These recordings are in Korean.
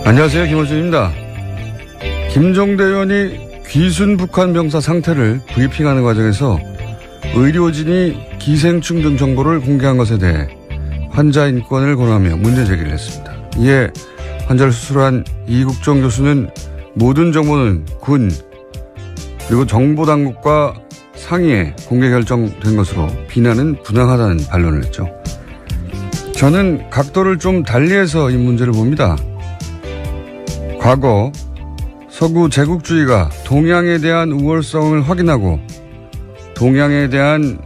안녕하세요. 김호준입니다. 김종대 의원이 귀순 북한 병사 상태를 브리핑하는 과정에서 의료진이 기생충 등 정보를 공개한 것에 대해 환자 인권을 권하며 문제 제기를 했습니다. 이에 환자를 수술한 이국종 교수는 모든 정보는 군 그리고 정보당국과 상의에 공개 결정된 것으로 비난은 부당하다는 반론을 했죠. 저는 각도를 좀 달리해서 이 문제를 봅니다. 과거 서구 제국주의가 동양에 대한 우월성을 확인하고 동양에 대한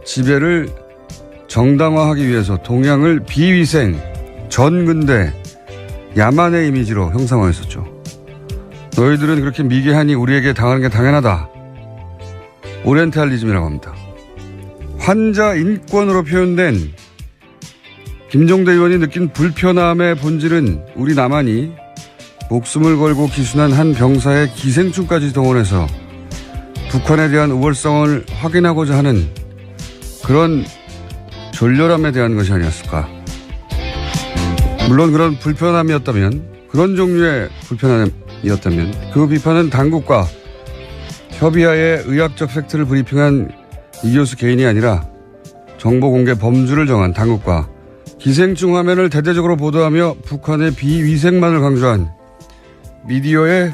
지배를 정당화하기 위해서 동양을 비위생, 전근대, 야만의 이미지로 형상화했었죠. 너희들은 그렇게 미개하니 우리에게 당하는 게 당연하다. 오리엔탈리즘이라고 합니다. 환자 인권으로 표현된 김종대 의원이 느낀 불편함의 본질은 우리 남한이 목숨을 걸고 기순한 한 병사의 기생충까지 동원해서 북한에 대한 우월성을 확인하고자 하는 그런 졸렬함에 대한 것이 아니었을까. 물론 그런 불편함이었다면, 그런 종류의 불편함이었다면 그 비판은 당국과 협의하에 의학적 팩트를 브리핑한 이 교수 개인이 아니라 정보 공개 범주를 정한 당국과 기생충 화면을 대대적으로 보도하며 북한의 비위생만을 강조한 미디어에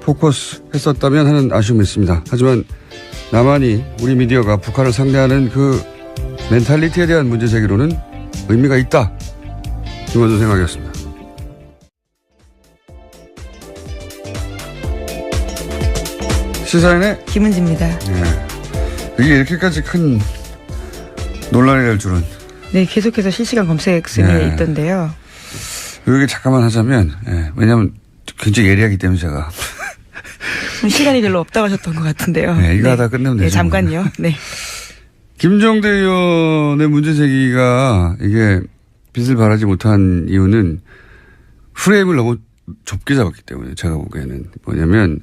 포커스했었다면 하는 아쉬움이 있습니다. 하지만 남한이 우리 미디어가 북한을 상대하는 그 멘탈리티에 대한 문제 제기로는 의미가 있다. 김원준 생각이었습니다. 시사인의 김은지입니다. 네. 이게 이렇게까지 큰 논란이 될 줄은. 네, 계속해서 실시간 검색 순위에 있던데요. 여기 잠깐만 하자면, 왜냐하면 굉장히 예리하기 때문에 제가. 시간이 별로 없다고 하셨던 것 같은데요. 네, 이거 하다 끝내면 되죠. 네, 잠깐요. 네. 김종대 의원의 문제 제기가 이게 빛을 발하지 못한 이유는 프레임을 너무 좁게 잡았기 때문에 제가 보기에는 뭐냐면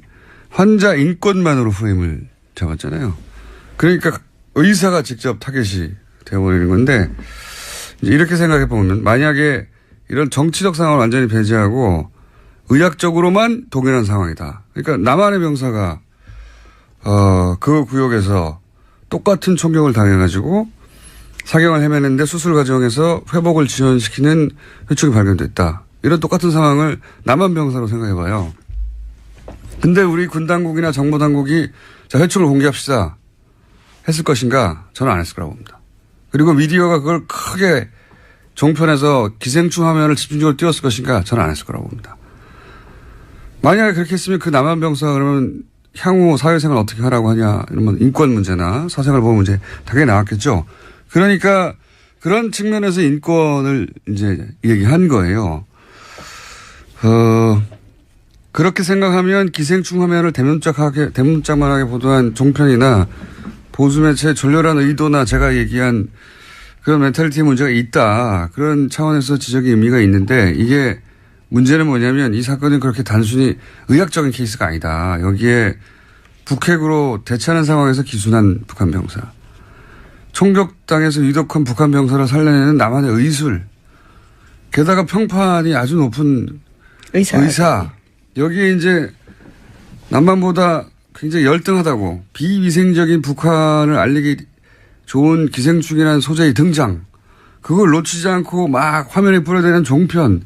환자 인권만으로 프레임을 잡았잖아요. 그러니까 의사가 직접 타겟이 되어버리는 건데 이렇게 생각해 보면 만약에 이런 정치적 상황을 완전히 배제하고 의학적으로만 동일한 상황이다. 그러니까 남한의 병사가 그 구역에서 똑같은 총격을 당해가지고 사경을 헤매는데 수술 과정에서 회복을 지연시키는 회충이 발견됐다. 이런 똑같은 상황을 남한 병사로 생각해봐요. 근데 우리 군 당국이나 정보 당국이 자 회충을 공개합시다 했을 것인가? 저는 안 했을 거라고 봅니다. 그리고 미디어가 그걸 크게 종편에서 기생충 화면을 집중적으로 띄웠을 것인가? 저는 안 했을 거라고 봅니다. 만약에 그렇게 했으면 그 남한 병사 그러면 향후 사회생활 어떻게 하라고 하냐 이러면 인권 문제나 사생활 보호 문제 당연히 나왔겠죠. 그러니까 그런 측면에서 인권을 이제 얘기한 거예요. 그렇게 생각하면 기생충 화면을 대문짝만하게 보도한 종편이나 보수매체의 졸렬한 의도나 제가 얘기한 그런 멘탈리티 문제가 있다. 그런 차원에서 지적의 의미가 있는데 이게 문제는 뭐냐면 이 사건은 그렇게 단순히 의학적인 케이스가 아니다. 여기에 북핵으로 대처하는 상황에서 기순한 북한 병사. 총격당해서 유독한 북한 병사를 살려내는 남한의 의술. 게다가 평판이 아주 높은 의사. 여기에 이제 남한보다 굉장히 열등하다고 비위생적인 북한을 알리기 좋은 기생충이라는 소재의 등장. 그걸 놓치지 않고 막 화면에 뿌려대는 종편.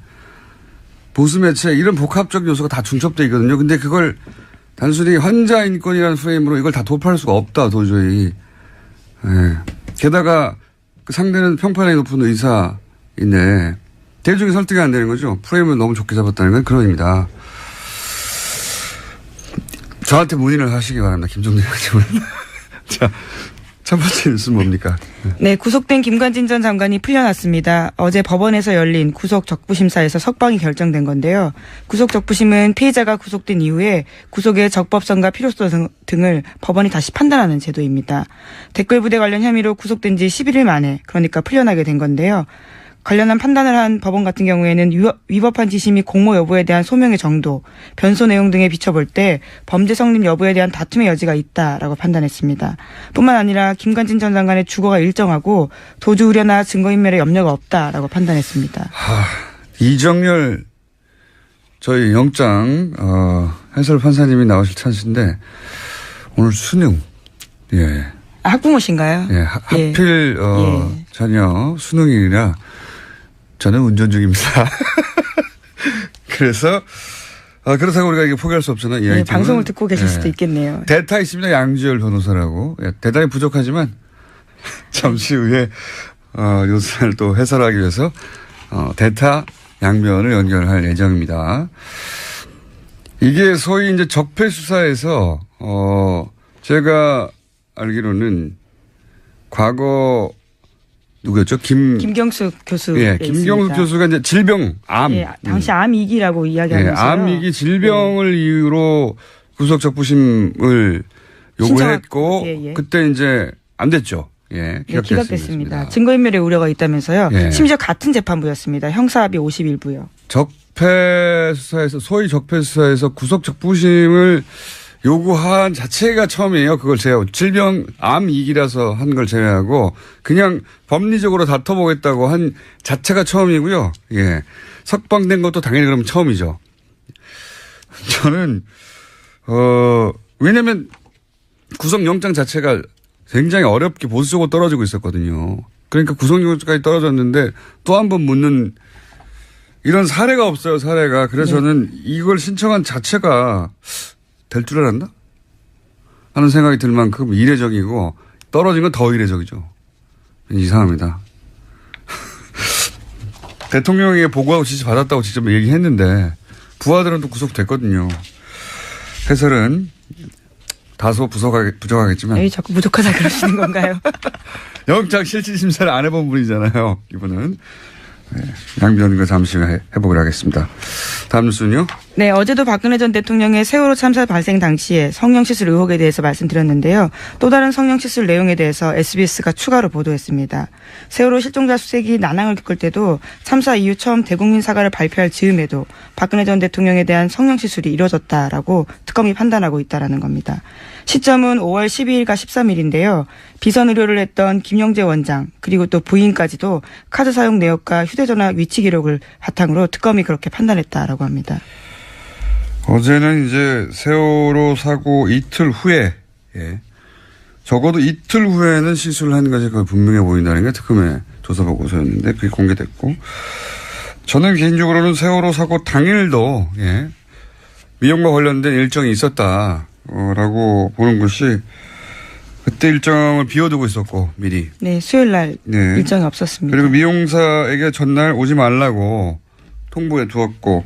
보수 매체 이런 복합적 요소가 다 중첩되어 있거든요. 근데 그걸 단순히 환자 인권이라는 프레임으로 이걸 다 도파할 수가 없다 도저히. 게다가 그 상대는 평판이 높은 의사인데 대중이 설득이 안 되는 거죠. 프레임을 너무 좁게 잡았다는 건 그런 의미다. 저한테 문의를 하시기 바랍니다. 김종대 의원님. 자, 첫 번째 뉴스는 뭡니까? 네, 구속된 김관진 전 장관이 풀려났습니다. 어제 법원에서 열린 구속 적부심사에서 석방이 결정된 건데요. 구속 적부심은 피해자가 구속된 이후에 구속의 적법성과 필요성 등을 법원이 다시 판단하는 제도입니다. 댓글부대 관련 혐의로 구속된 지 11일 만에 그러니까 풀려나게 된 건데요. 관련한 판단을 한 법원 같은 경우에는 위법한 지시 및 공모 여부에 대한 소명의 정도, 변소 내용 등에 비춰볼 때 범죄 성립 여부에 대한 다툼의 여지가 있다라고 판단했습니다. 뿐만 아니라 김관진 전 장관의 주거가 일정하고 도주 우려나 증거인멸에 염려가 없다라고 판단했습니다. 이정열 저희 영장 해설 판사님이 나오실 찬스인데 오늘 수능. 예. 학부모신가요? 예. 하필 예. 자녀 수능이라 저는 운전 중입니다. 그래서 그렇다고 우리가 이게 포기할 수 없잖아요. 이 네, 아이템은. 방송을 듣고 계실 예. 수도 있겠네요. 대타 있습니다. 양지열 변호사라고. 예, 대단히 부족하지만 잠시 후에 요소를 또 해설하기 위해서 대타 양변을 연결할 예정입니다. 이게 소위 이제 적폐 수사에서 제가 알기로는 과거 누구였죠? 김경수 교수. 예, 김경수 교수가 이제 질병, 암. 예, 당시 암위기라고 이야기하면서요. 예, 암위기 질병을 이유로 구속 적부심을 요구했고 예. 그때 이제 안 됐죠. 예, 네, 기각됐습니다. 기각됐습니다. 증거인멸의 우려가 있다면서요. 예. 심지어 같은 재판부였습니다. 형사합의 51부요. 적폐 수사에서 소위 적폐 수사에서 구속 적부심을 요구한 자체가 처음이에요. 그걸 제외하고 질병 암위기라서 한 걸 제외하고 그냥 법리적으로 다퉈보겠다고 한 자체가 처음이고요. 예, 석방된 것도 당연히 그러면 처음이죠. 저는 왜냐하면 구속영장 자체가 굉장히 어렵게 보수적으로 떨어지고 있었거든요. 그러니까 구속영장까지 떨어졌는데 또 한 번 묻는 이런 사례가 없어요. 사례가. 그래서 저는 이걸 신청한 자체가 될 줄 알았나? 하는 생각이 들 만큼 이례적이고 떨어진 건 더 이례적이죠. 이상합니다. 대통령에게 보고하고 지시 받았다고 직접 얘기했는데 부하들은 또 구속됐거든요. 해설은 다소 부족하겠지만. 에이, 자꾸 부족하다 그러시는 건가요? 영장 실질심사를 안 해본 분이잖아요. 이분은. 네, 양변과 잠시 후에 해보기로 하겠습니다. 다음 뉴스는요? 네, 어제도 박근혜 전 대통령의 세월호 참사 발생 당시에 성형시술 의혹에 대해서 말씀드렸는데요. 또 다른 성형시술 내용에 대해서 SBS가 추가로 보도했습니다. 세월호 실종자 수색이 난항을 겪을 때도 참사 이후 처음 대국민 사과를 발표할 즈음에도 박근혜 전 대통령에 대한 성형시술이 이뤄졌다라고 특검이 판단하고 있다라는 겁니다. 시점은 5월 12일과 13일인데요. 비선 의료를 했던 김영재 원장 그리고 또 부인까지도 카드 사용 내역과 휴대전화 위치 기록을 바탕으로 특검이 그렇게 판단했다라고 합니다. 어제는 이제 세월호 사고 이틀 후에, 예. 적어도 이틀 후에는 시술을 한 것이 거의 분명해 보인다는 게 특검의 조사 보고서였는데 그게 공개됐고, 저는 개인적으로는 세월호 사고 당일도, 예, 미용과 관련된 일정이 있었다라고 보는 것이 그때 일정을 비워두고 있었고, 미리. 네, 수요일 날 네. 일정이 없었습니다. 그리고 미용사에게 전날 오지 말라고 통보해 두었고,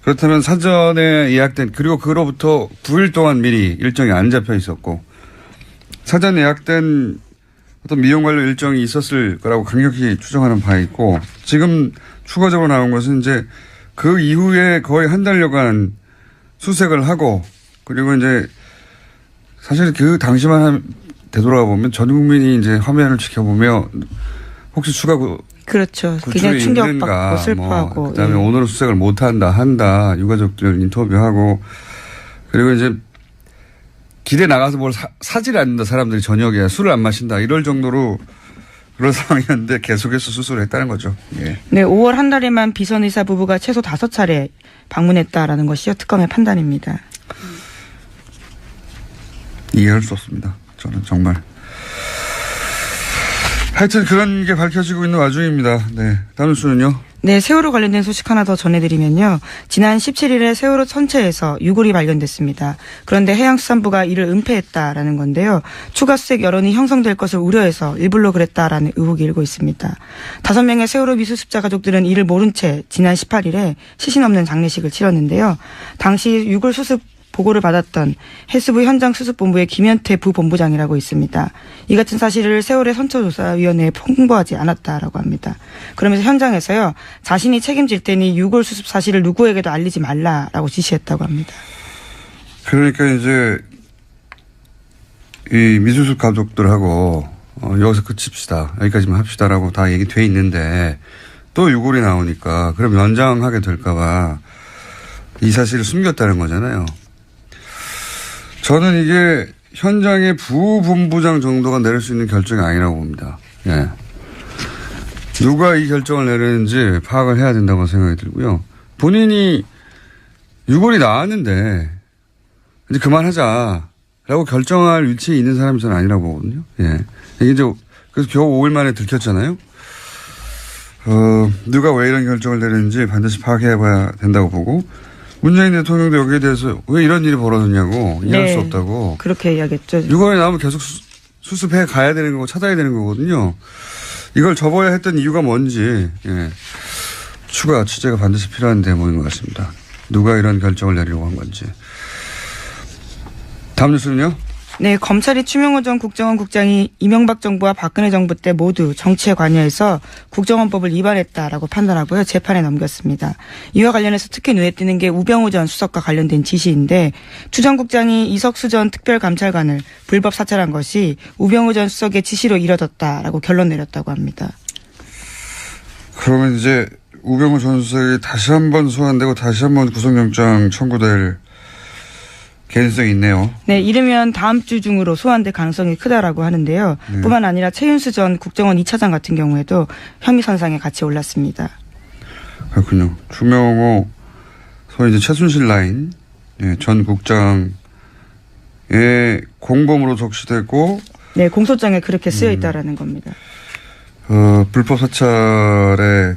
그렇다면 사전에 예약된, 그리고 그로부터 9일 동안 미리 일정이 안 잡혀 있었고, 사전 예약된 어떤 미용 관련 일정이 있었을 거라고 강력히 추정하는 바 있고, 지금 추가적으로 나온 것은 이제 그 이후에 거의 한 달여간 수색을 하고, 그리고 이제 사실 그 당시만 되돌아가 보면 전 국민이 이제 화면을 지켜보며 혹시 추가 그렇죠. 굉장히 충격받고 슬퍼하고. 그다음에 오늘은 수색을 한다. 유가족들 인터뷰하고. 그리고 이제 길에 나가서 뭘 사질 않는다. 사람들이 저녁에 술을 안 마신다. 이럴 정도로 그런 상황이었는데 계속해서 수술을 했다는 거죠. 예. 네, 5월 한 달에만 비선의사 부부가 최소 5차례 방문했다라는 것이요. 특검의 판단입니다. 이해할 수 없습니다. 저는 정말. 하여튼 그런 게 밝혀지고 있는 와중입니다. 네. 다음 뉴스는요? 네, 세월호 관련된 소식 하나 더 전해드리면요. 지난 17일에 세월호 선체에서 유골이 발견됐습니다. 그런데 해양수산부가 이를 은폐했다라는 건데요. 추가 수색 여론이 형성될 것을 우려해서 일부러 그랬다라는 의혹이 일고 있습니다. 5명의 세월호 미수습자 가족들은 이를 모른 채 지난 18일에 시신 없는 장례식을 치렀는데요. 당시 유골 수습 보고를 받았던 해수부 현장수습본부의 김현태 부본부장이라고 있습니다. 이 같은 사실을 세월의 선처조사위원회에 홍보하지 않았다라고 합니다. 그러면서 현장에서요. 자신이 책임질 테니 유골 수습 사실을 누구에게도 알리지 말라라고 지시했다고 합니다. 그러니까 이제 이 미수습 가족들하고 여기서 그칩시다. 여기까지만 합시다라고 다 얘기돼 있는데 또 유골이 나오니까 그럼 연장하게 될까 봐 이 사실을 숨겼다는 거잖아요. 저는 이게 현장의 부본부장 정도가 내릴 수 있는 결정이 아니라고 봅니다. 예. 누가 이 결정을 내리는지 파악을 해야 된다고 생각이 들고요. 본인이 6월이 나왔는데 이제 그만하자라고 결정할 위치에 있는 사람이 저는 아니라고 보거든요. 예. 이게 이제 그래서 겨우 5일 만에 들켰잖아요. 누가 왜 이런 결정을 내렸는지 반드시 파악해봐야 된다고 보고 문재인 대통령도 여기에 대해서 왜 이런 일이 벌어졌냐고 이해할 수 없다고. 그렇게 이야기했죠. 6월에 나오면 계속 수습해 가야 되는 거고 찾아야 되는 거거든요. 이걸 접어야 했던 이유가 뭔지 추가 취재가 반드시 필요한 대목인 것 같습니다. 누가 이런 결정을 내리려고 한 건지. 다음 뉴스는요? 네, 검찰이 추명호 전 국정원 국장이 이명박 정부와 박근혜 정부 때 모두 정치에 관여해서 국정원법을 위반했다라고 판단하고요. 재판에 넘겼습니다. 이와 관련해서 특히 눈에 띄는 게 우병우 전 수석과 관련된 지시인데 추 전 국장이 이석수 전 특별감찰관을 불법 사찰한 것이 우병우 전 수석의 지시로 이뤄졌다라고 결론 내렸다고 합니다. 그러면 이제 우병우 전 수석이 다시 한번 소환되고 다시 한번 구속영장 청구될 개연성이 있네요. 네, 이르면 다음 주 중으로 소환될 가능성이 크다라고 하는데요. 뿐만 아니라 최윤수 전 국정원 2차장 같은 경우에도 혐의 선상에 같이 올랐습니다. 그렇군요. 추명호 소위 이제 최순실 라인 전 국장의 공범으로 적시되고 네, 공소장에 그렇게 쓰여 있다라는 겁니다. 불법 사찰의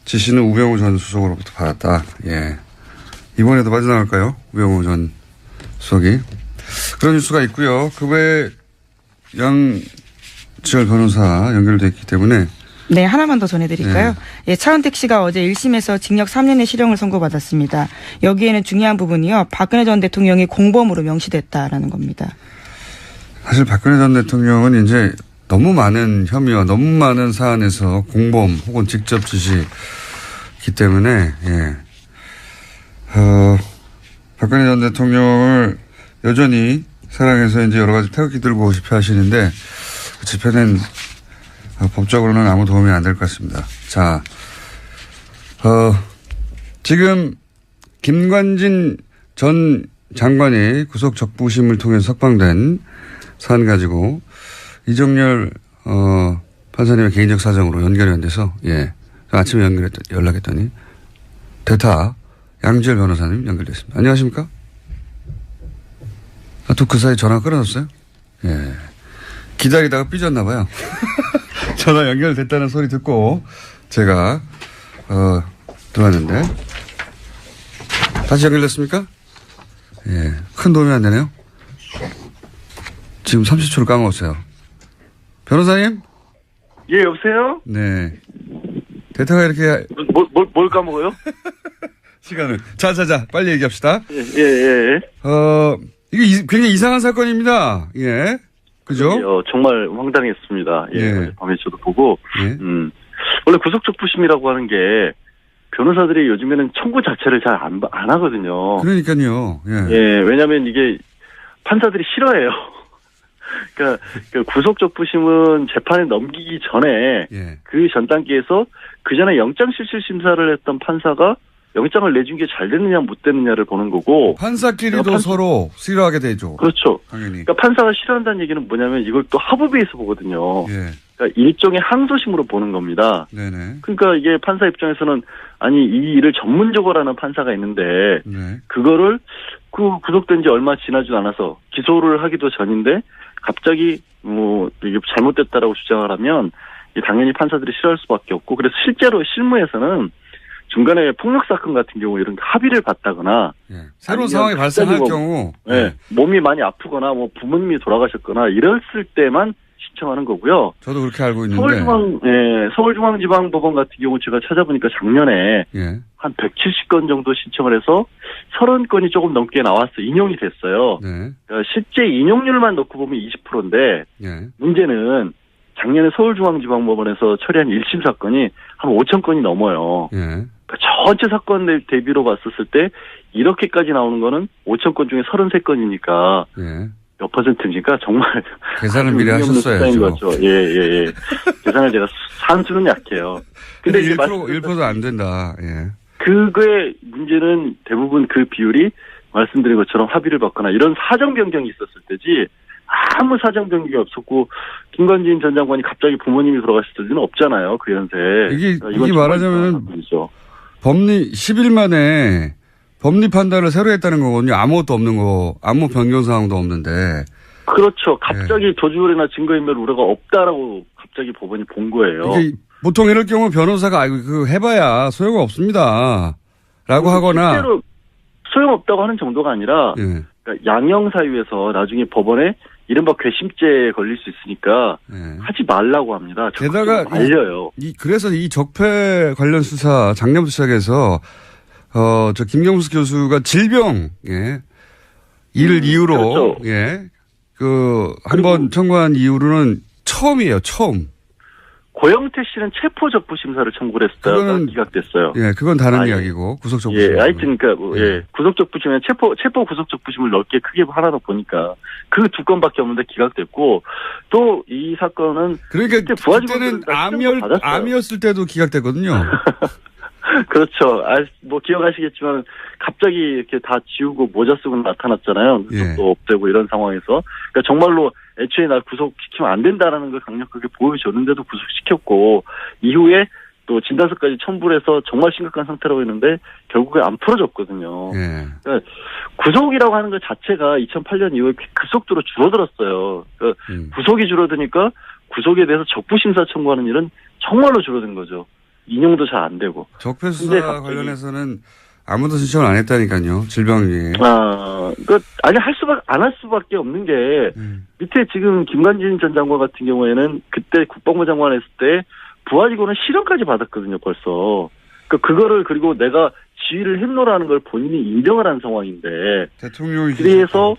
지시는 우병우 전 수석으로부터 받았다. 예. 이번에도 빠져나갈까요? 우병우 전 수석이. 그런 뉴스가 있고요. 그 외에 양지열 변호사 연결돼 있기 때문에. 네, 하나만 더 전해드릴까요? 예, 차은택 씨가 어제 1심에서 징역 3년의 실형을 선고받았습니다. 여기에는 중요한 부분이요. 박근혜 전 대통령이 공범으로 명시됐다라는 겁니다. 사실 박근혜 전 대통령은 이제 너무 많은 혐의와 너무 많은 사안에서 공범 혹은 직접 지시기 때문에 박근혜 전 대통령을 여전히 사랑해서 이제 여러 가지 태극기 들고 집회하시는데 그 집회는 법적으로는 아무 도움이 안 될 것 같습니다. 자, 지금 김관진 전 장관이 구속 적부심을 통해 석방된 사안 가지고 이정열 판사님의 개인적 사정으로 연결이 안 돼서 아침에 연락했더니 대타 양지열 변호사님 연결됐습니다. 안녕하십니까? 또 그 사이 전화 끊어졌어요? 예. 기다리다가 삐졌나 봐요. 전화 연결됐다는 소리 듣고 제가 들어왔는데 다시 연결됐습니까? 예. 큰 도움이 안 되네요. 지금 30초를 까먹었어요. 변호사님? 예, 여보세요? 네. 대타가 이렇게 뭘 까먹어요? 시간을. 자, 빨리 얘기합시다. 예. 이게 굉장히 이상한 사건입니다. 예. 그죠? 정말 황당했습니다. 예. 밤에 저도 보고. 예. 원래 구속적부심이라고 하는 게 변호사들이 요즘에는 청구 자체를 잘 안 하거든요. 그러니까요. 예. 예, 왜냐면 이게 판사들이 싫어해요. 그러니까 그 구속적부심은 재판에 넘기기 전에 그 전 단계에서 그 전에 영장실질심사를 했던 판사가 영장을 내준 게 잘 됐느냐 못 됐느냐를 보는 거고 판사끼리도 서로 싫어하게 되죠. 그렇죠. 당연히. 그러니까 판사가 싫어한다는 얘기는 뭐냐면 이걸 또 합의에서 보거든요. 예. 그러니까 일종의 항소심으로 보는 겁니다. 네네. 그러니까 이게 판사 입장에서는 아니 이 일을 전문적으로 하는 판사가 있는데 그거를 그 구속된 지 얼마 지나지도 않아서 기소를 하기도 전인데 갑자기 뭐 이게 잘못됐다라고 주장을 하면 당연히 판사들이 싫어할 수밖에 없고 그래서 실제로 실무에서는 중간에 폭력 사건 같은 경우 이런 합의를 받다거나 새로운 상황이 발생할 경우 몸이 많이 아프거나 뭐 부모님이 돌아가셨거나 이랬을 때만 신청하는 거고요. 저도 그렇게 알고 있는데 서울중앙지방법원 같은 경우 제가 찾아보니까 작년에 한 170건 정도 신청을 해서 30건이 조금 넘게 나왔어 인용이 됐어요. 그러니까 실제 인용률만 놓고 보면 20%인데 문제는 작년에 서울중앙지방법원에서 처리한 1심 사건이 한 5천 건이 넘어요. 전체 사건 대비로 봤었을 때 이렇게까지 나오는 거는 5천 건 중에 33건이니까 몇 퍼센트니까 정말 계산을 미리 하셨어야죠. 예. 계산을 제가 산수는 약해요. 근데 1%도 안 된다. 그거의 문제는 대부분 그 비율이 말씀드린 것처럼 합의를 받거나 이런 사정 변경이 있었을 때지 아무 사정 변경이 없었고 김관진 전 장관이 갑자기 부모님이 돌아가셨을 때는 없잖아요. 그 연세에. 이게 말하자면 법리 10일 만에 법리 판단을 새로 했다는 거거든요. 아무것도 없는 거, 아무 변경 사항도 없는데. 그렇죠. 갑자기 도주율이나 증거인멸 우려가 없다라고 갑자기 법원이 본 거예요. 이게 보통 이럴 경우 변호사가 해봐야 소용이 없습니다. 라고 하거나. 실제로 소용없다고 하는 정도가 아니라 예. 그러니까 양형 사유에서 나중에 법원에 이른바 궤심죄에 걸릴 수 있으니까 예. 하지 말라고 합니다. 게다가 알려요. 그래서 이 적폐 관련 수사 작년부터 시작해서 저 김경수 교수가 질병 이를 이유로 그렇죠. 한번 청구한 이후로는 처음이에요. 처음. 고영태 씨는 체포 적부 심사를 청구를 했다가 기각됐어요. 예, 그건 다른 이야기고 구속 적부. 예, 하여튼 그러니까 구속 적부심에 체포 구속 적부심을 넓게 크게 하나 더 보니까 그 두 건밖에 없는데 기각됐고 또 이 사건은 그러니까 그때는 암이었을 때도 기각됐거든요. 그렇죠. 뭐 기억하시겠지만 갑자기 이렇게 다 지우고 모자 쓰고 나타났잖아요. 눈썹도 없애고 이런 상황에서. 그러니까 정말로 애초에 날 구속시키면 안 된다라는 걸 강력하게 보여줬는데도 구속시켰고 이후에 또 진단서까지 첨부를 해서 정말 심각한 상태라고 했는데 결국에 안 풀어졌거든요. 그러니까 구속이라고 하는 것 자체가 2008년 이후에 급속도로 줄어들었어요. 그러니까 구속이 줄어드니까 구속에 대해서 적부심사 청구하는 일은 정말로 줄어든 거죠. 인용도 잘 안 되고. 적폐 수사 관련해서는 아무도 신청을 안 했다니까요. 질병위에. 안 할 수밖에 없는 게 밑에 지금 김관진 전 장관 같은 경우에는 그때 국방부 장관 했을 때 부하직원은 실형까지 받았거든요. 벌써. 그거를 그리고 내가 지휘를 했노라는 걸 본인이 인정을 한 상황인데. 대통령이 그래서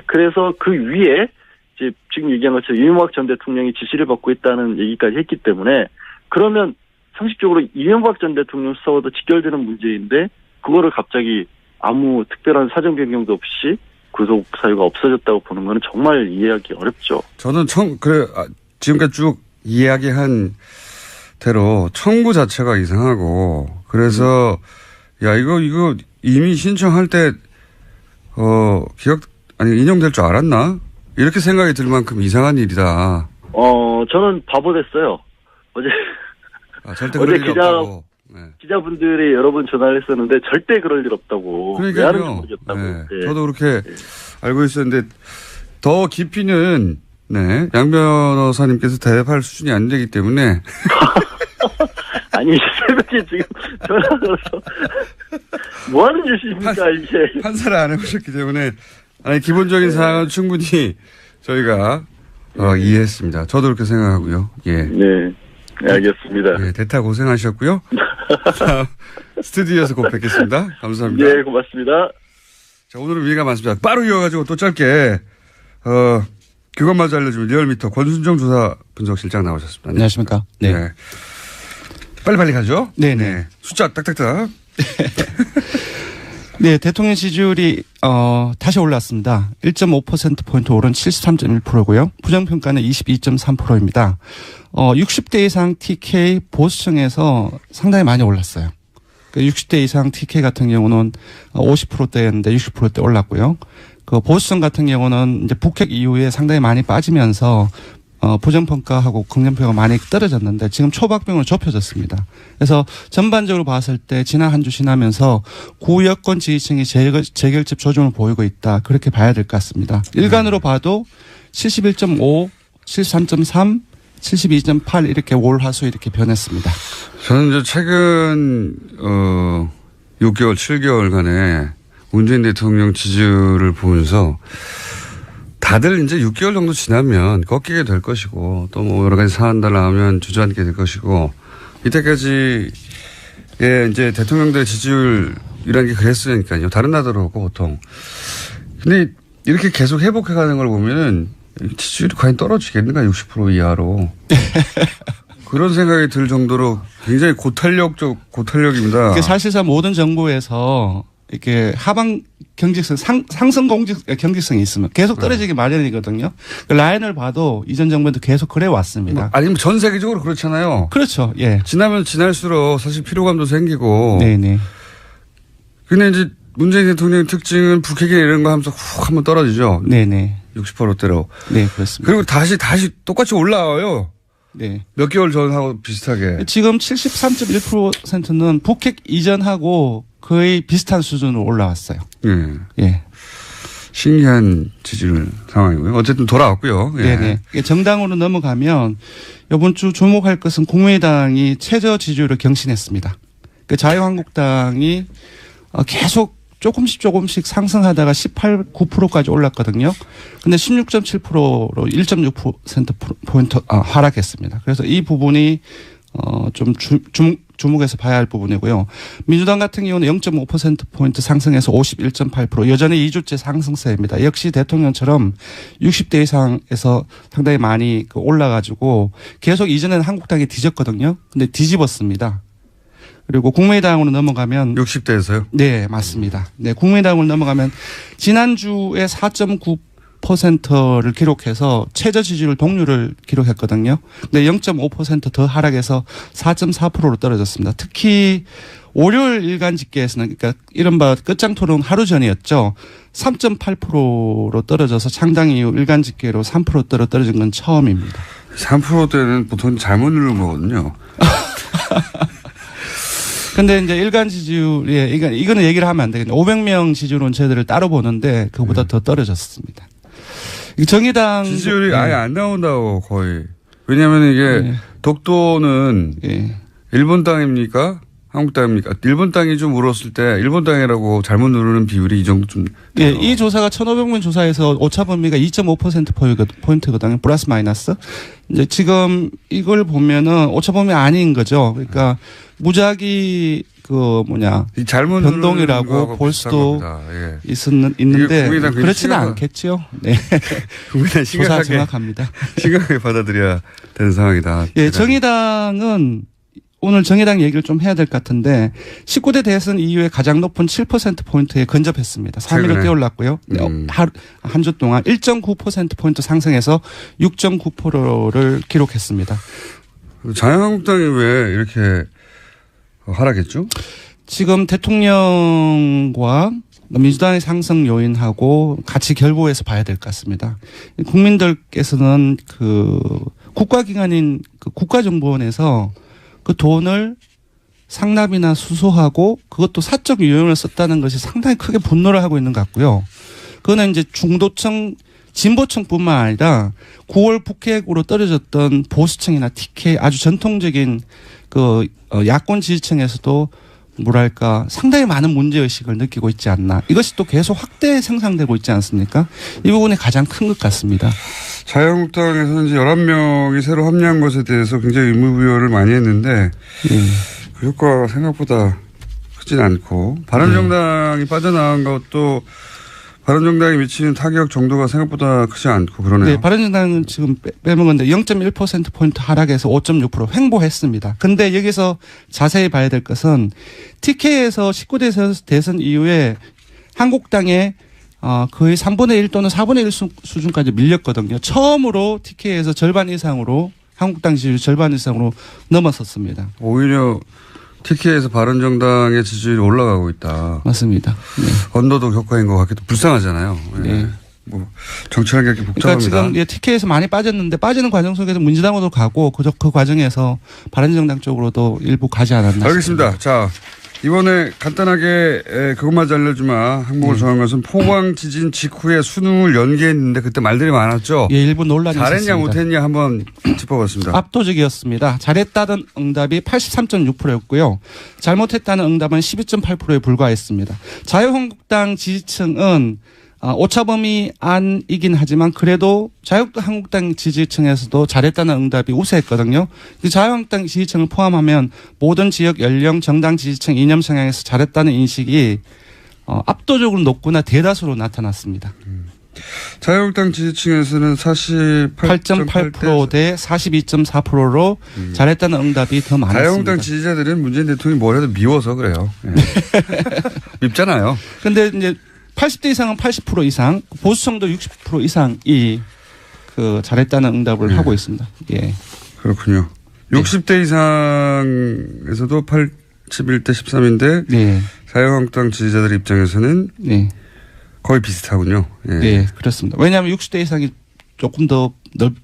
그래서 그 위에 이제 지금 얘기한 것처럼 이명박 전 대통령이 지시를 받고 있다는 얘기까지 했기 때문에 그러면 상식적으로 이명박 전 대통령 수사와도 직결되는 문제인데 그거를 갑자기 아무 특별한 사정 변경도 없이 구속 사유가 없어졌다고 보는 건 정말 이해하기 어렵죠. 저는 지금까지 쭉 이야기한 대로 청구 자체가 이상하고 그래서 이거 이미 신청할 때 인용될 줄 알았나? 이렇게 생각이 들 만큼 이상한 일이다. 저는 바보 됐어요. 어제 기자분들이 여러 번 전화를 했었는데 절대 그럴 일 없다고. 왜 하는지 모르겠다고. 저도 그렇게 알고 있었는데 더 깊이는 양 변호사님께서 대답할 수준이 안 되기 때문에. 아니 새벽에 지금 전화 걸어서 뭐 하는 짓입니까 이게. 판사를 안 해보셨기 때문에 기본적인 사항은 충분히 저희가 이해했습니다. 저도 그렇게 생각하고요. 예. 네. 알겠습니다. 예, 대타 고생하셨고요. 스튜디오에서 꼭 뵙겠습니다. 감사합니다. 네, 고맙습니다. 자, 오늘은 위가 많습니다. 빠르게 이어가지고 또 짧게, 그것마저 알려주면 리얼미터 권순정 조사 분석실장 나오셨습니다. 안녕하십니까. 네. 네. 빨리빨리 가죠? 네네. 숫자 딱딱딱. 네, 대통령 지지율이 다시 올랐습니다. 1.5%포인트 오른 73.1%고요. 부정평가는 22.3%입니다. 60대 이상 TK 보수층에서 상당히 많이 올랐어요. 60대 이상 TK 같은 경우는 50%대였는데 60%대 올랐고요. 보수층 같은 경우는 이제 북핵 이후에 상당히 많이 빠지면서 부정평가하고 긍정평가가 많이 떨어졌는데 지금 초박빙으로 좁혀졌습니다. 그래서 전반적으로 봤을 때 지난 한 주 지나면서 구여권 지지층이 재결집 조짐을 보이고 있다. 그렇게 봐야 될 것 같습니다. 일간으로 봐도 71.5, 73.3, 72.8 이렇게 올 하수 이렇게 변했습니다. 저는 이제 최근 6개월, 7개월간의 문재인 대통령 지지율을 보면서 다들 이제 6개월 정도 지나면 꺾이게 될 것이고 또 뭐 여러 가지 사안들 나오면 주저앉게 될 것이고 이때까지의 이제 대통령들의 지지율이라는 게 그랬으니까요. 다른 나라도 그렇고 보통. 근데 이렇게 계속 회복해가는 걸 보면은 지지율이 과연 떨어지겠는가 60% 이하로. 그런 생각이 들 정도로 굉장히 고탄력입니다. 사실상 모든 정부에서 이렇게 하방 경직성, 상승 경직성이 있으면 계속 떨어지기 마련이거든요. 그 라인을 봐도 이전 정부도 계속 그래 왔습니다. 아니면 전 세계적으로 그렇잖아요. 그렇죠. 예. 지나면 지날수록 사실 피로감도 생기고. 네네. 근데 이제 문재인 대통령의 특징은 북핵이나 이런 거 하면서 훅 한번 떨어지죠. 네네. 60%대로. 네, 그렇습니다. 그리고 다시 똑같이 올라와요. 네. 몇 개월 전하고 비슷하게. 지금 73.1%는 북핵 이전하고 거의 비슷한 수준으로 올라왔어요. 예. 예. 신기한 지지율 상황이고요. 어쨌든 돌아왔고요. 예. 네네. 정당으로 넘어가면 이번 주 주목할 것은 국민의당이 최저 지지율을 경신했습니다. 자유한국당이 계속 조금씩 상승하다가 18, 9%까지 올랐거든요. 근데 16.7%로 1.6%포인트 하락했습니다. 그래서 이 부분이 좀 주목해서 봐야 할 부분이고요. 민주당 같은 경우는 0.5%포인트 상승해서 51.8%, 여전히 2주째 상승세입니다. 역시 대통령처럼 60대 이상에서 상당히 많이 올라가지고 계속 이전에는 한국당이 뒤졌거든요. 근데 뒤집었습니다. 그리고 국민의당으로 넘어가면 60대에서요? 네, 맞습니다. 네, 국민의당으로 넘어가면 지난주에 4.9%를 기록해서 최저 지지율 동률을 기록했거든요. 근데 0.5% 더 하락해서 4.4%로 떨어졌습니다. 특히 월요일 일간 집계에서는 그러니까 이른바 끝장 토론 하루 전이었죠. 3.8%로 떨어져서 창당 이후 일간 집계로 3%대로 떨어진 건 처음입니다. 3%대는 보통 잘못 누른 거거든요. 근데 이제 일간 지지율에 이거는 얘기를 하면 안 되겠네요. 500명 지지율 온체들을 따로 보는데 그보다 더 떨어졌습니다. 정의당 지지율이 아예 안 나온다고 거의. 왜냐하면 이게 독도는 일본 땅입니까? 한국 땅입니까? 일본 땅이 좀 울었을 때 일본 땅이라고 잘못 누르는 비율이 이 정도 좀. 예, 이 조사가 1,500명 조사에서 오차 범위가 2.5%포인트거든요. 플러스 마이너스. 이제 지금 이걸 보면은 오차 범위 아닌 거죠. 그러니까 무작위 잘못 변동이라고 볼 수도 예. 있는데 그렇지는 않겠죠. 네. 국민의당 조사 정확합니다. 심각하게 받아들여야 되는 상황이다. 예, 정의당은 오늘 정의당 얘기를 좀 해야 될 것 같은데 19대 대선 이후에 가장 높은 7%포인트에 근접했습니다. 3위로 뛰어올랐고요. 한 주 동안 1.9%포인트 상승해서 6.9%를 기록했습니다. 자유한국당이 왜 이렇게 하락했죠? 지금 대통령과 민주당의 상승 요인하고 같이 결부해서 봐야 될 것 같습니다. 국민들께서는 국가기관인 국가정보원에서 그 돈을 상납이나 수수하고 그것도 사적 유용을 썼다는 것이 상당히 크게 분노를 하고 있는 것 같고요. 그거는 이제 중도층, 진보층뿐만 아니라 9월 북핵으로 떨어졌던 보수층이나 TK 아주 전통적인 야권 지지층에서도 뭐랄까 상당히 많은 문제의식을 느끼고 있지 않나. 이것이 또 계속 확대 생산되고 있지 않습니까? 이 부분이 가장 큰 것 같습니다. 자유한국당에서는 이제 11명이 새로 합류한 것에 대해서 굉장히 의무부여를 많이 했는데 그 효과가 생각보다 크진 않고 바른정당이 빠져나간 것도 바른정당이 미치는 타격 정도가 생각보다 크지 않고 그러네요. 네, 바른정당은 지금 빼먹었는데 0.1%포인트 하락해서 5.6% 횡보했습니다. 근데 여기서 자세히 봐야 될 것은 TK에서 19대 대선 이후에 한국당에 거의 3분의 1 또는 4분의 1 수준까지 밀렸거든요. 처음으로 TK에서 절반 이상으로 한국당 지지율 절반 이상으로 넘어섰습니다. 오히려 TK에서 바른정당의 지지율이 올라가고 있다. 맞습니다. 네. 언더독 효과인 것 같기도 불쌍하잖아요. 네. 정치라는 게 이렇게 복잡합니다. 그러니까 지금 TK에서 많이 빠졌는데 빠지는 과정 속에서 민주당으로 가고 그 과정에서 바른정당 쪽으로도 일부 가지 않았나 알겠습니다. 자, 이번에 간단하게 그것만 알려주마 항목을 정한 것은 포항 지진 직후에 수능을 연기했는데 그때 말들이 많았죠. 예, 일부 논란이 잘했냐 있었습니다. 못했냐 한번 짚어봤습니다. 압도적이었습니다. 잘했다는 응답이 83.6%였고요. 잘못했다는 응답은 12.8%에 불과했습니다. 자유한국당 지지층은 오차범위 안이긴 하지만 그래도 자유한국당 지지층에서도 잘했다는 응답이 우세했거든요. 자유한국당 지지층을 포함하면 모든 지역 연령 정당 지지층 이념 성향에서 잘했다는 인식이 압도적으로 높거나 대다수로 나타났습니다. 자유한국당 지지층에서는 48.8% 대 42.4%로 잘했다는 응답이 더 많았습니다. 자유한국당 지지자들은 문재인 대통령이 뭘 해도 미워서 그래요. 네. 밉잖아요. 그런데 이제 80대 이상은 80% 이상, 보수층도 60% 이상이 잘했다는 응답을 하고 있습니다. 예. 그렇군요. 60대 이상에서도 81대 13인데 네. 자유한국당 지지자들 입장에서는 거의 비슷하군요. 예. 네, 그렇습니다. 왜냐하면 60대 이상이 조금 더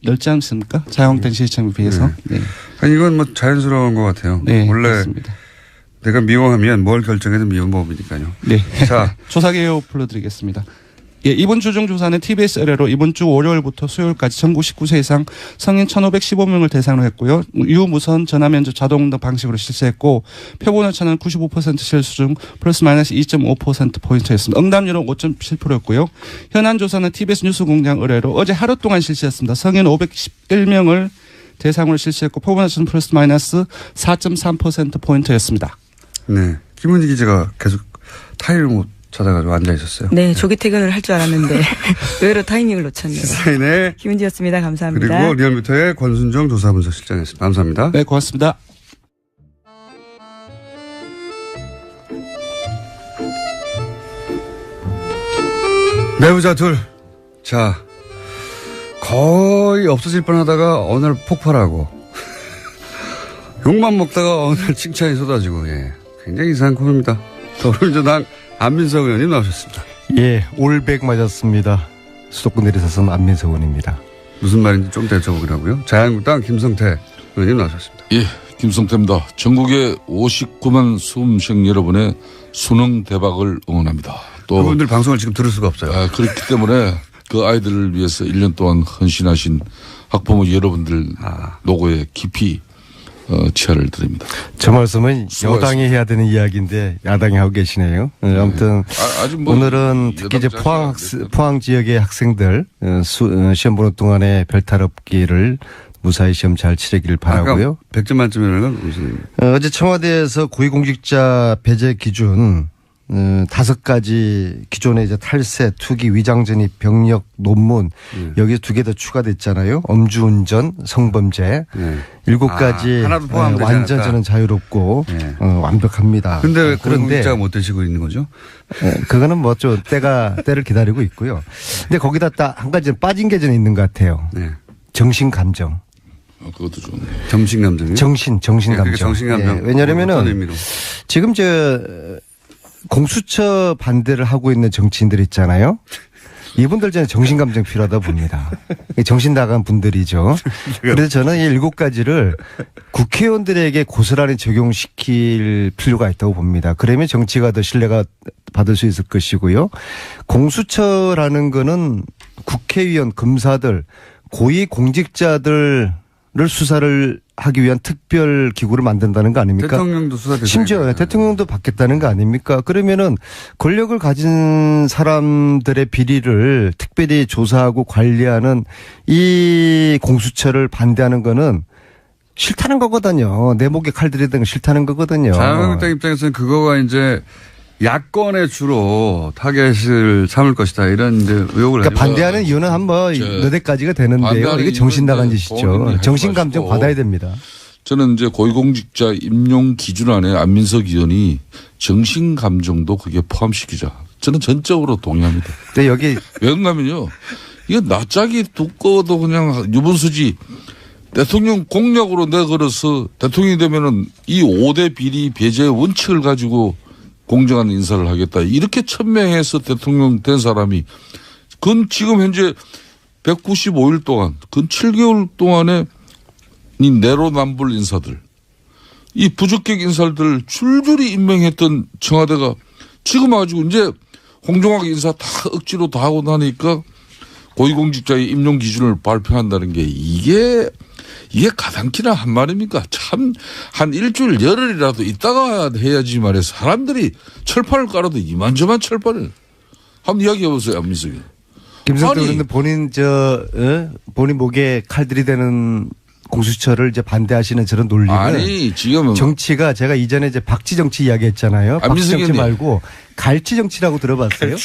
넓지 않습니까? 자유한국당 지지층에 비해서. 네. 아니, 이건 뭐 자연스러운 것 같아요. 네, 원래 그렇습니다. 내가 미워하면 뭘 결정해도 미운 법이니까요. 네. 자, 조사 개요 불러드리겠습니다. 예, 이번 주 중 조사는 TBS 의뢰로 이번 주 월요일부터 수요일까지 전국 19세 이상 성인 1,515명을 대상으로 했고요. 유무선 전화면접 자동응답 방식으로 실시했고 표본 오차는 95% 실수 중 플러스 마이너스 2.5%포인트였습니다. 응답률은 5.7%였고요. 현안 조사는 TBS 뉴스공장 의뢰로 어제 하루 동안 실시했습니다. 성인 511명을 대상으로 실시했고 표본 오차는 플러스 마이너스 4.3%포인트였습니다. 네. 김은지 기자가 계속 타이밍을 못 찾아가지고 앉아 있었어요. 네, 조기 퇴근을 할 줄 알았는데 의외로 타이밍을 놓쳤네요. 시사인의 김은지였습니다. 감사합니다. 그리고 리얼미터의 권순정 조사분석실장이었습니다. 감사합니다. 네, 고맙습니다. 배우자 둘. 자, 거의 없어질 뻔하다가 어느 날 폭발하고 욕만 먹다가 어느 날 칭찬이 쏟아지고 예, 굉장히 이상한 코너입니다. 더불어민주당 안민석 의원님 나오셨습니다. 예, 올백 맞았습니다. 수도권 내리사선 안민석 의원입니다. 무슨 말인지 좀 더 여쭤보기라고요. 자유한국당 김성태 의원님 나오셨습니다. 예, 김성태입니다. 전국의 59만 수험생 여러분의 수능 대박을 응원합니다. 또 그분들 방송을 지금 들을 수가 없어요. 그렇기 때문에 그 아이들을 위해서 1년 동안 헌신하신 학부모 여러분들 노고에 깊이 치아를 드립니다. 저 말씀은 수고하셨습니다. 여당이 해야 되는 이야기인데 야당이 하고 계시네요. 아무튼 아직 뭐 오늘은 특히 이제 포항 지역의 학생들 시험 보는 동안에 별탈 없기를 무사히 시험 잘 치르기를 바라고요. 100점 만점이라는 건 무슨 어제 청와대에서 고위공직자 배제 기준 5가지 기존에 이제 탈세, 투기, 위장전입, 병력, 논문 여기에 2개 더 추가됐잖아요. 엄주운전, 성범죄 7가지 하나도 포함되지 완전 않았다. 저는 자유롭고 완벽합니다. 근데 왜 그런데 고위공직자가 못 되시고 있는 거죠? 그거는 뭐 좀 때를 기다리고 있고요. 근데 거기다 딱 한 가지 빠진 게 좀 있는 것 같아요. 네. 정신 감정. 그것도 좋네. 정신 감정이요? 정신 감정. 정신 감정. 예, 왜냐하면은 어떤 의미로? 지금 공수처 반대를 하고 있는 정치인들 있잖아요. 이분들 저는 정신감정 필요하다 봅니다. 정신 나간 분들이죠. 그래서 저는 이 7가지를 국회의원들에게 고스란히 적용시킬 필요가 있다고 봅니다. 그러면 정치가 더 신뢰가 받을 수 있을 것이고요. 공수처라는 거는 국회의원, 검사들, 고위 공직자들을 수사를 하기 위한 특별 기구를 만든다는 거 아닙니까? 대통령도 수사 대상이잖아요. 심지어 대통령도 받겠다는 거 아닙니까? 그러면은 권력을 가진 사람들의 비리를 특별히 조사하고 관리하는 이 공수처를 반대하는 거는 싫다는 거거든요. 내 목에 칼 들이대는 거 싫다는 거거든요. 자유한국당 입장에서는 그거가 이제 야권에 주로 타겟을 삼을 것이다 이런 이제 의혹을 그러니까 반대하는 이유는 한번 몇 가지가 되는데요. 반대하는 이게 정신 나간 이유는 짓이죠. 본인이 정신 감정 하지 마시고. 받아야 됩니다. 저는 이제 고위공직자 임용 기준 안에 안민석 의원이 정신 감정도 그게 포함시키자. 저는 전적으로 동의합니다. 근데 여기 왜 그러냐면요. 이게 낯짝이 두꺼워도 그냥 유분수지. 대통령 공약으로 내걸어서 대통령이 되면은 이 5대 비리 배제 원칙을 가지고 공정한 인사를 하겠다. 이렇게 천명해서 대통령 된 사람이 지금 현재 195일 동안, 7개월 동안에 이 내로남불 인사들, 이 부적격 인사들 줄줄이 임명했던 청와대가 지금 아주 이제 공정하게 인사 다 억지로 다 하고 나니까 고위공직자의 임용 기준을 발표한다는 게 이게 가당키나 한 말입니까? 참, 한 일주일 열흘이라도 있다가 해야지 말이야. 사람들이 철판을 깔아도 이만저만 철판을. 한번 이야기해보세요, 안민석이. 김성태 의원님 본인 목에 칼 들이대는 공수처를 이제 반대하시는 저런 논리는 아니, 지금. 정치가 제가 이전에 이제 박쥐 정치 이야기했잖아요. 박쥐 정치 말고 갈치 정치라고 들어봤어요?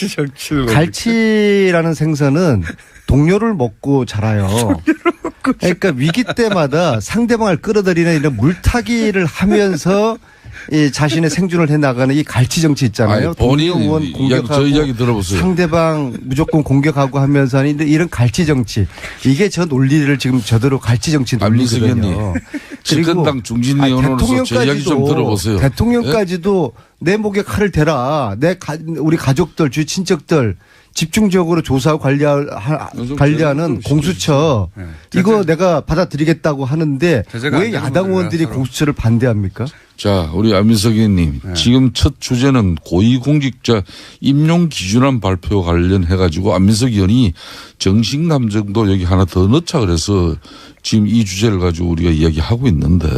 갈치라는 생선은 동료를 먹고 자라요. 그러니까 위기 때마다 상대방을 끌어들이는 이런 물타기를 하면서 이 자신의 생존을 해나가는 이 갈치 정치 있잖아요. 아니, 본인 동료 의원 공격하고 저 이야기 들어보세요. 상대방 무조건 공격하고 하면서 하는 이런 갈치 정치. 이게 저 논리를 지금 저대로 갈치 정치 논리거든요. 집권당 중진 의원으로서 제 이야기 좀 들어보세요. 대통령까지도 내 목에 칼을 대라. 우리 가족들, 주위 친척들 집중적으로 조사하고 관리하는 공수처 이거 내가 받아들이겠다고 하는데 왜 야당 의원들이 공수처를 반대합니까? 자, 우리 안민석 의원님 지금 첫 주제는 고위공직자 임용 기준안 발표 관련해 가지고 안민석 의원이 정신감정도 여기 하나 더 넣자 그래서 지금 이 주제를 가지고 우리가 이야기하고 있는데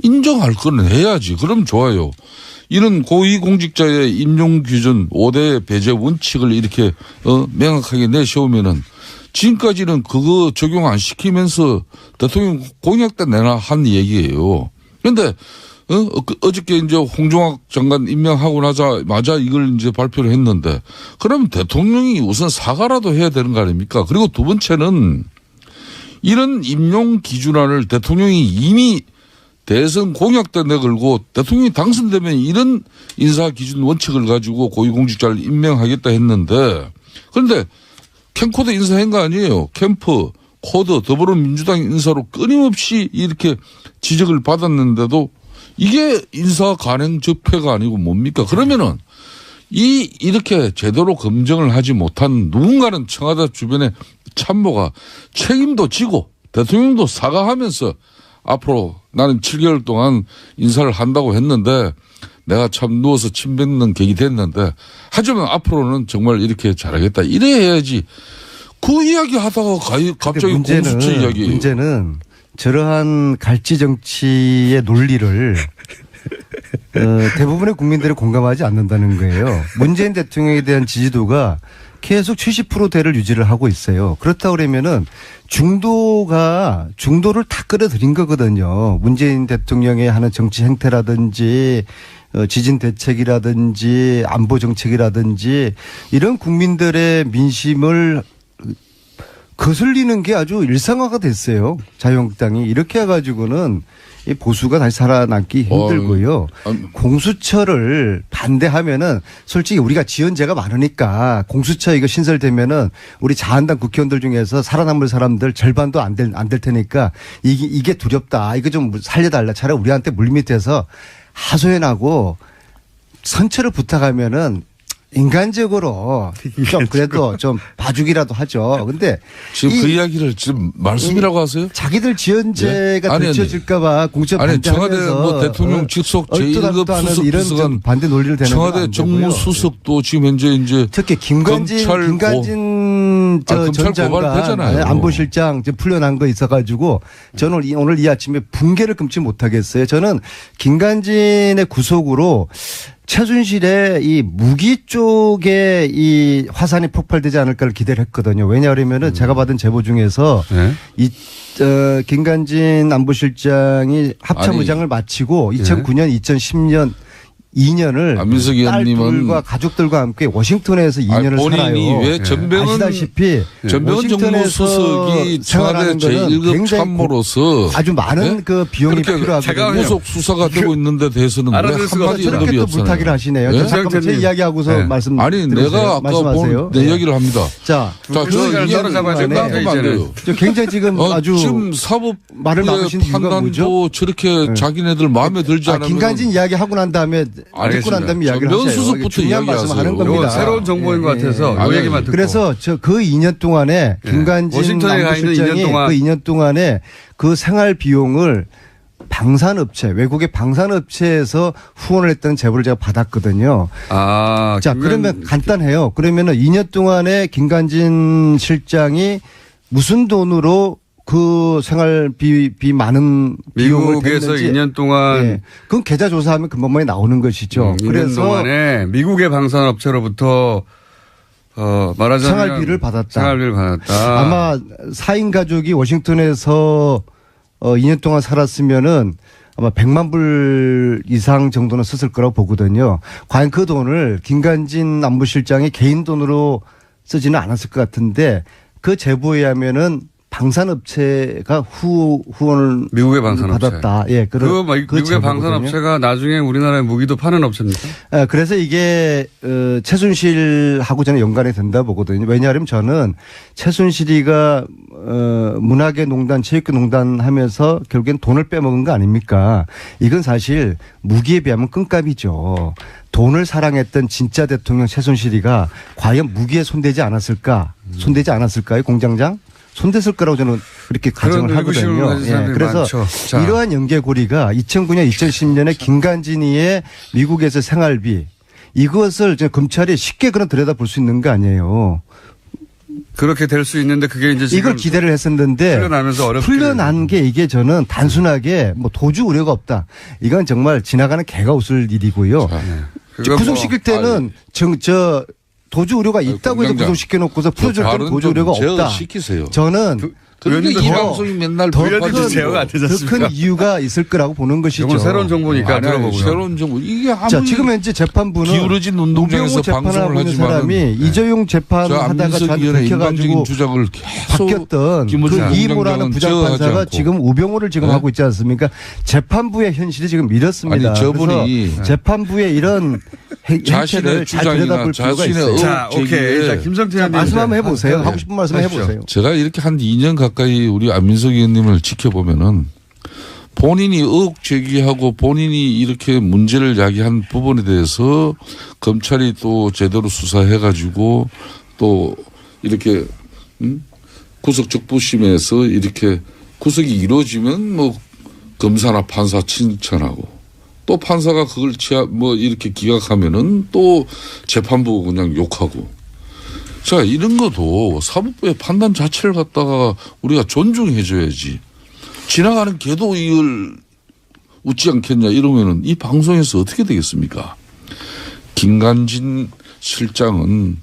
인정할 거는 해야지. 그럼 좋아요. 이런 고위공직자의 임용 기준 5대 배제 원칙을 이렇게 명확하게 내세우면은 지금까지는 그거 적용 안 시키면서 대통령 공약 때 내나 한 얘기예요. 그런데 어저께 이제 홍종학 장관 임명하고 나자마자 이걸 이제 발표를 했는데 그러면 대통령이 우선 사과라도 해야 되는 거 아닙니까? 그리고 두 번째는 이런 임용 기준안을 대통령이 이미 대선 공약 때 내걸고 대통령이 당선되면 이런 인사 기준 원칙을 가지고 고위공직자를 임명하겠다 했는데 그런데 캠코더 인사한 거 아니에요. 캠프, 코더, 더불어민주당 인사로 끊임없이 이렇게 지적을 받았는데도 이게 인사 간행 적폐가 아니고 뭡니까? 그러면은 이렇게 제대로 검증을 하지 못한 누군가는 청와대 주변에 참모가 책임도 지고 대통령도 사과하면서 앞으로 나는 7개월 동안 인사를 한다고 했는데 내가 참 누워서 침 뱉는 격이 됐는데 하지만 앞으로는 정말 이렇게 잘하겠다. 이래야 해야지. 그 이야기 하다가 갑자기 공수처 이야기. 문제는 저러한 갈치 정치의 논리를 대부분의 국민들이 공감하지 않는다는 거예요. 문재인 대통령에 대한 지지도가 계속 70%대를 유지를 하고 있어요. 그렇다고 그러면은 중도를 다 끌어들인 거거든요. 문재인 대통령의 하는 정치 행태라든지 지진 대책이라든지 안보 정책이라든지 이런 국민들의 민심을 거슬리는 게 아주 일상화가 됐어요. 자유한국당이 이렇게 해가지고는 이 보수가 다시 살아남기 힘들고요. 공수처를 반대하면은 솔직히 우리가 지연제가 많으니까 공수처 이거 신설되면은 우리 자한당 국회의원들 중에서 살아남을 사람들 절반도 안 될 테니까 이게 두렵다. 이거 좀 살려달라. 차라리 우리한테 물밑에서 하소연하고 선처를 부탁하면은 인간적으로 좀 그래도 좀 봐주기라도 하죠. 근데 지금 그 이야기를 지금 말씀이라고 하세요? 자기들 지연제가 들춰질까봐 공수처 반대하면서 청와대 뭐 대통령 직속 제1급 수석 이런 비서관 반대 논리를 대는 청와대 정무수석도 지금 현재 이제 특히 김관진 전 장관 안보실장 풀려난 거 있어가지고 저는 오늘 이 아침에 붕괴를 금치 못하겠어요. 저는 김관진의 구속으로 최순실의 이 무기 쪽에 이 화산이 폭발되지 않을까를 기대를 했거든요. 왜냐하면은 제가 받은 제보 중에서 김관진 안보실장이 합참의장을 마치고 2009년, 2010년 2년을 안민석 의원님은 딸들과 가족들과 함께 워싱턴에서 2년을 본인이 살아요. 왜 전병헌 정무수석이 청와대 제1급 참모로서 아주 많은 그 비용이 필요하거든요. 무속 수사가 되고 있는데 대해서는 왜 한마디 저렇게 또 물타기를 하시네요. 네? 잠깐만 제 이야기하고서 말씀. 아니 내가 아까 내 이야기를 합니다. 자, 저 굉장히 지금 아주 지금 사법 말을 막으신 이유가 뭐죠? 저렇게 자기네들 마음에 들지 않으면 김관진 이야기 하고 난 다음에 듣고 난 다음에 이야기를 하세요. 면수석부터 이야기하는 겁니다. 새로운 정보인 것 같아서 이 얘기만 듣고. 그래서 그 2년 동안에 김관진 안보실장이 그 2년 동안에 그 생활 비용을 외국의 방산업체에서 후원을 했다는 제보를 제가 받았거든요. 자, 그러면 간단해요. 그러면은 2년 동안에 김관진 실장이 무슨 돈으로 그 생활비 많은 비용을 미국에서 2년 동안 그건 계좌 조사하면 금방만에 나오는 것이죠. 2년 그래서 동안에 미국의 방산업체로부터 말하자면 생활비를 받았다. 아마 4인 가족이 워싱턴에서 2년 동안 살았으면은 아마 100만 불 이상 정도는 썼을 거라고 보거든요. 과연 그 돈을 김관진 안보실장이 개인 돈으로 쓰지는 않았을 것 같은데 그 제보에 의하면은 방산업체가 후원을 미국의 방산업체. 받았다. 예, 그 미국의 제보거든요. 방산업체가 나중에 우리나라에 무기도 파는 업체입니까? 그래서 이게 최순실하고 저는 연관이 된다 보거든요. 왜냐하면 저는 최순실이가 문화계 농단, 체육계 농단 하면서 결국엔 돈을 빼먹은 거 아닙니까? 이건 사실 무기에 비하면 끈값이죠. 돈을 사랑했던 진짜 대통령 최순실이가 과연 무기에 손대지 않았을까? 손대지 않았을까요, 공장장? 손댔을 거라고 저는 그렇게 가정을 하거든요. 예, 그래서 이러한 연계고리가 2009년, 2010년에 김관진이의 미국에서 생활비 이것을 이제 검찰이 쉽게 그런 들여다볼 수 있는 거 아니에요. 그렇게 될 수 있는데 그게 이제 지금 이걸 기대를 했었는데 풀려나면서 어렵게 풀려난 게 이게 저는 단순하게 뭐 도주 우려가 없다. 이건 정말 지나가는 개가 웃을 일이고요. 구속시킬 때는 도주 우려가 있다고 해서 구속시켜놓고서 풀어줄 때는 도주 우려가 없다. 시키세요. 저는 그런데 이 방송이 맨날 더 큰 이유가 있을 거라고 보는 것이죠. 이건 새로운 정보니까 들어보고요. 새로운 정보. 이게 아무리 자, 지금 현재 재판부는 기울어진 운동장에서 재판을 하고 있는 방송을 사람이 이재용 재판을 하다가 저한테 들켜가지고 주장을 계속 바뀌었던 그 이모라는 부장판사가 지금 우병우를 지금 하고 있지 않습니까? 재판부의 현실이 지금 이렇습니다. 아니, 저분이 그래서 재판부의 이런 행태를 잘 들여다볼 필요가 있어요. 자, 오케이. 자, 김성태 의원님 말씀 한번 해보세요. 하고 싶은 말씀 해보세요. 제가 이렇게 한 2년 가까이 우리 안민석 의원님을 지켜보면은 본인이 의혹 제기하고 본인이 이렇게 문제를 야기한 부분에 대해서 검찰이 또 제대로 수사해가지고 또 이렇게 구속적부심에서 이렇게 구속이 이루어지면 뭐 검사나 판사 칭찬하고 또 판사가 그걸 이렇게 기각하면은 또 재판부 그냥 욕하고. 자, 이런 것도 사법부의 판단 자체를 갖다가 우리가 존중해줘야지. 지나가는 개도 이걸 웃지 않겠냐 이러면은 이 방송에서 어떻게 되겠습니까? 김관진 실장은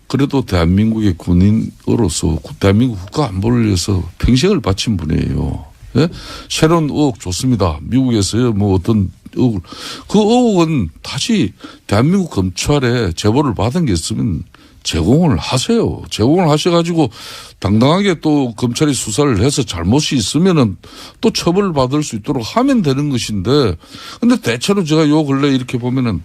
그래도 대한민국의 군인으로서 대한민국 국가 안보를 위해서 평생을 바친 분이에요. 예? 새로운 의혹 좋습니다. 미국에서요, 어떤 의혹을. 그 의혹은 다시 대한민국 검찰에 제보를 받은 게 있으면 제공을 하세요. 제공을 하셔가지고 당당하게 또 검찰이 수사를 해서 잘못이 있으면은 또 처벌을 받을 수 있도록 하면 되는 것인데, 근데 대체로 제가 요 근래 이렇게 보면은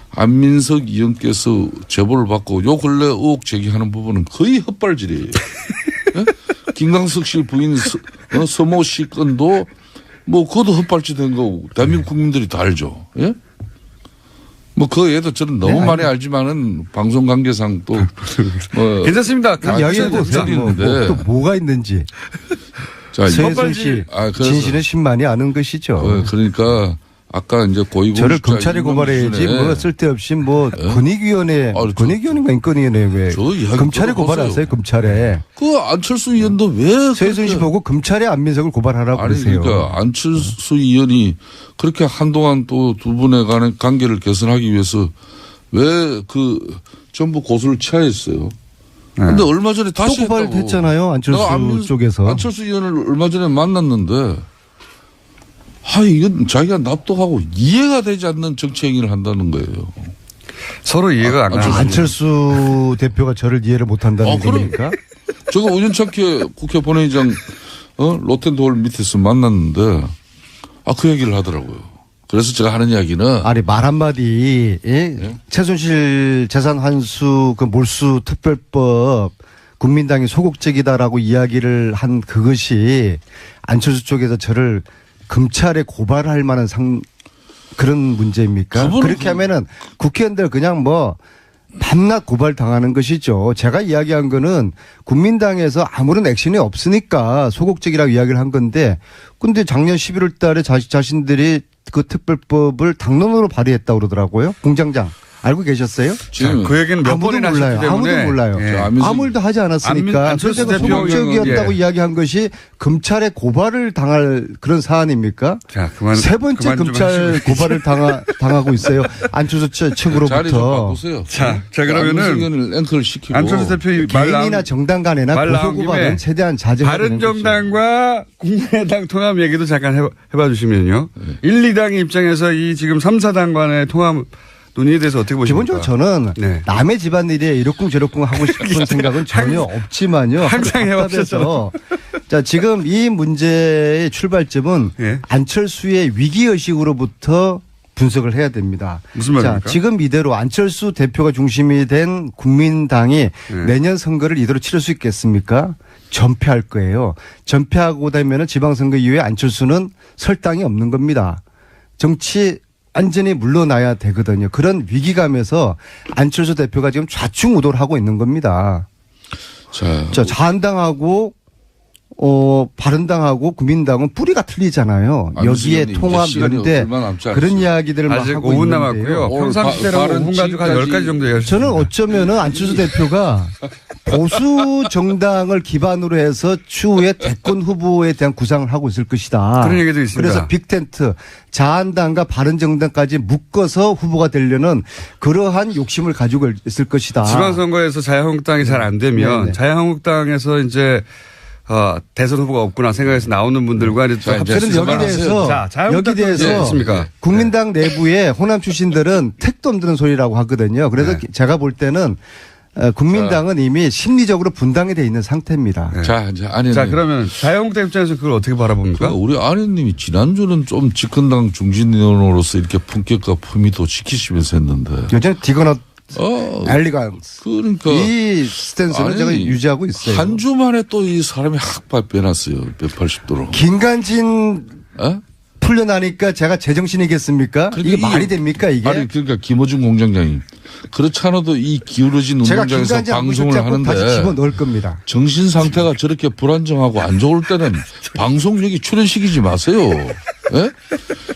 안민석 의원께서 제보를 받고 요 근래 의혹 제기하는 부분은 거의 헛발질이에요. 예? 김광석 씨 부인 서모 씨 건도 그것도 헛발질된 거고 대한민국 국민들이 다 알죠. 예? 그 애도 저는 너무 많이 알지만은 방송 관계상 또 괜찮습니다. 이야기해보세요. 또 뭐가 있는지. 자, 최순 씨 진실은 신만이 아는 것이죠. 그러니까 아까 이제 고위공직자 저를 검찰에 고발해야지 쓸데없이 권익위원회 권익위원회인가 인권위원회 왜 검찰에 고발하세요. 검찰에. 그 안철수 의원도 왜 최순 씨 보고 검찰에 안민석을 고발하라고 그러세요. 그러니까 안철수 의원이 그렇게 한동안 또 두 분의 간의 관계를 개선하기 위해서 왜 전부 고소를 취하했어요. 그런데 얼마 전에 다시 또 고발됐잖아요. 안철수 쪽에서. 안철수 의원을 얼마 전에 만났는데 이건 자기가 납득하고 이해가 되지 않는 정치 행위를 한다는 거예요. 서로 이해가 안 가요. 안철수 대표가 저를 이해를 못한다는 겁니까? 제가 우연찮게 국회 본회의장 로텐도홀 밑에서 만났는데 그 얘기를 하더라고요. 그래서 제가 하는 이야기는 말 한마디 최순실 재산 환수 몰수 특별법 국민당이 소극적이다라고 이야기를 한 그것이 안철수 쪽에서 저를 검찰에 고발할 만한 그런 문제입니까? 그렇게 하면은 국회의원들 그냥 밤낮 고발 당하는 것이죠. 제가 이야기한 거는 국민당에서 아무런 액션이 없으니까 소극적이라고 이야기를 한 건데, 근데 작년 11월 달에 자신들이 그 특별법을 당론으로 발의했다고 그러더라고요. 공장장. 알고 계셨어요? 지금 그 얘기는 몇 번이나 하셨기 때문에 아무도 몰라요. 예. 아무 일도 하지 않았으니까. 안철수 그래서 소극적이었다고 이야기한 것이 검찰에 고발을 당할 그런 사안입니까? 자, 세 번째 검찰 고발을 당하고 있어요. 안철수 측으로부터. 자리 좀 바꾸세요. 자 그러면은 앵커를 시키고 안철수 대표 개인이나 정당 간에나 고소고발은 최대한 자제해야 되는 다른 정당과 국민의당 통합 얘기도 잠깐 해봐 주시면요. 1, 2당의 입장에서 이 지금 3, 4당 간의 통합 논의에 대해서 어떻게 보십니까? 기본적으로 저는 남의 집안일에 이러쿵저러쿵 하고 싶은 생각은 전혀 없지만요. 항상 해왔죠. 자, 지금 이 문제의 출발점은 예. 안철수의 위기의식으로부터 분석을 해야 됩니다. 무슨 말입니까? 자, 지금 이대로 안철수 대표가 중심이 된 국민당이 내년 선거를 이대로 치를 수 있겠습니까? 전패할 거예요. 전패하고 되면 지방선거 이후에 안철수는 설 땅이 없는 겁니다. 정치 완전히 물러나야 되거든요. 그런 위기감에서 안철수 대표가 지금 좌충우돌 하고 있는 겁니다. 자, 자한당하고 바른당하고 국민당은 뿌리가 틀리잖아요. 여기에 통합, 연대 그런 이야기들을 막 아직 하고 5분 있는데요. 남았고요. 평상시대로 5분 가지고 한 10가지 정도 얘기할 수 저는 있습니다. 어쩌면은 안철수 대표가 보수 정당을 기반으로 해서 추후에 대권 후보에 대한 구상을 하고 있을 것이다. 그런 얘기도 있습니다. 그래서 빅텐트, 자한당과 바른정당까지 묶어서 후보가 되려는 그러한 욕심을 가지고 있을 것이다. 지방선거에서 자유한국당이 잘 안 되면 네네. 자유한국당에서 이제 대선 후보가 없구나 생각해서 나오는 분들과 이제 또 저는 여기 대해서 여기 대해서 국민당 내부의 호남 출신들은 택도 없는 소리라고 하거든요. 그래서 네. 제가 볼 때는 국민당은 이미 심리적으로 분당이 돼 있는 상태입니다. 네. 자, 이제 아니. 자, 그러면 자유한국당 입장에서 그걸 어떻게 바라봅니까? 우리 아내님이 지난주는 좀 집권당 중진위원으로서 이렇게 품격과 품위도 지키시면서 했는데. 요즘 디거넛 엘리간스. 그러니까. 이 스탠스는 제가 유지하고 있어요. 한 주 만에 또 이 사람이 확 변했어요. 180도로. 김관진 어? 풀려나니까 제가 제정신이겠습니까? 그러니까 이게 말이 됩니까 이게? 아니 그러니까 김어준 공장장님. 그렇지 않아도 이 기울어진 제가 운동장에서 김관진 방송을 다시 하는데 집어넣을 겁니다. 정신 상태가 저렇게 불안정하고 안 좋을 때는 방송력이 출연시키지 마세요. 예?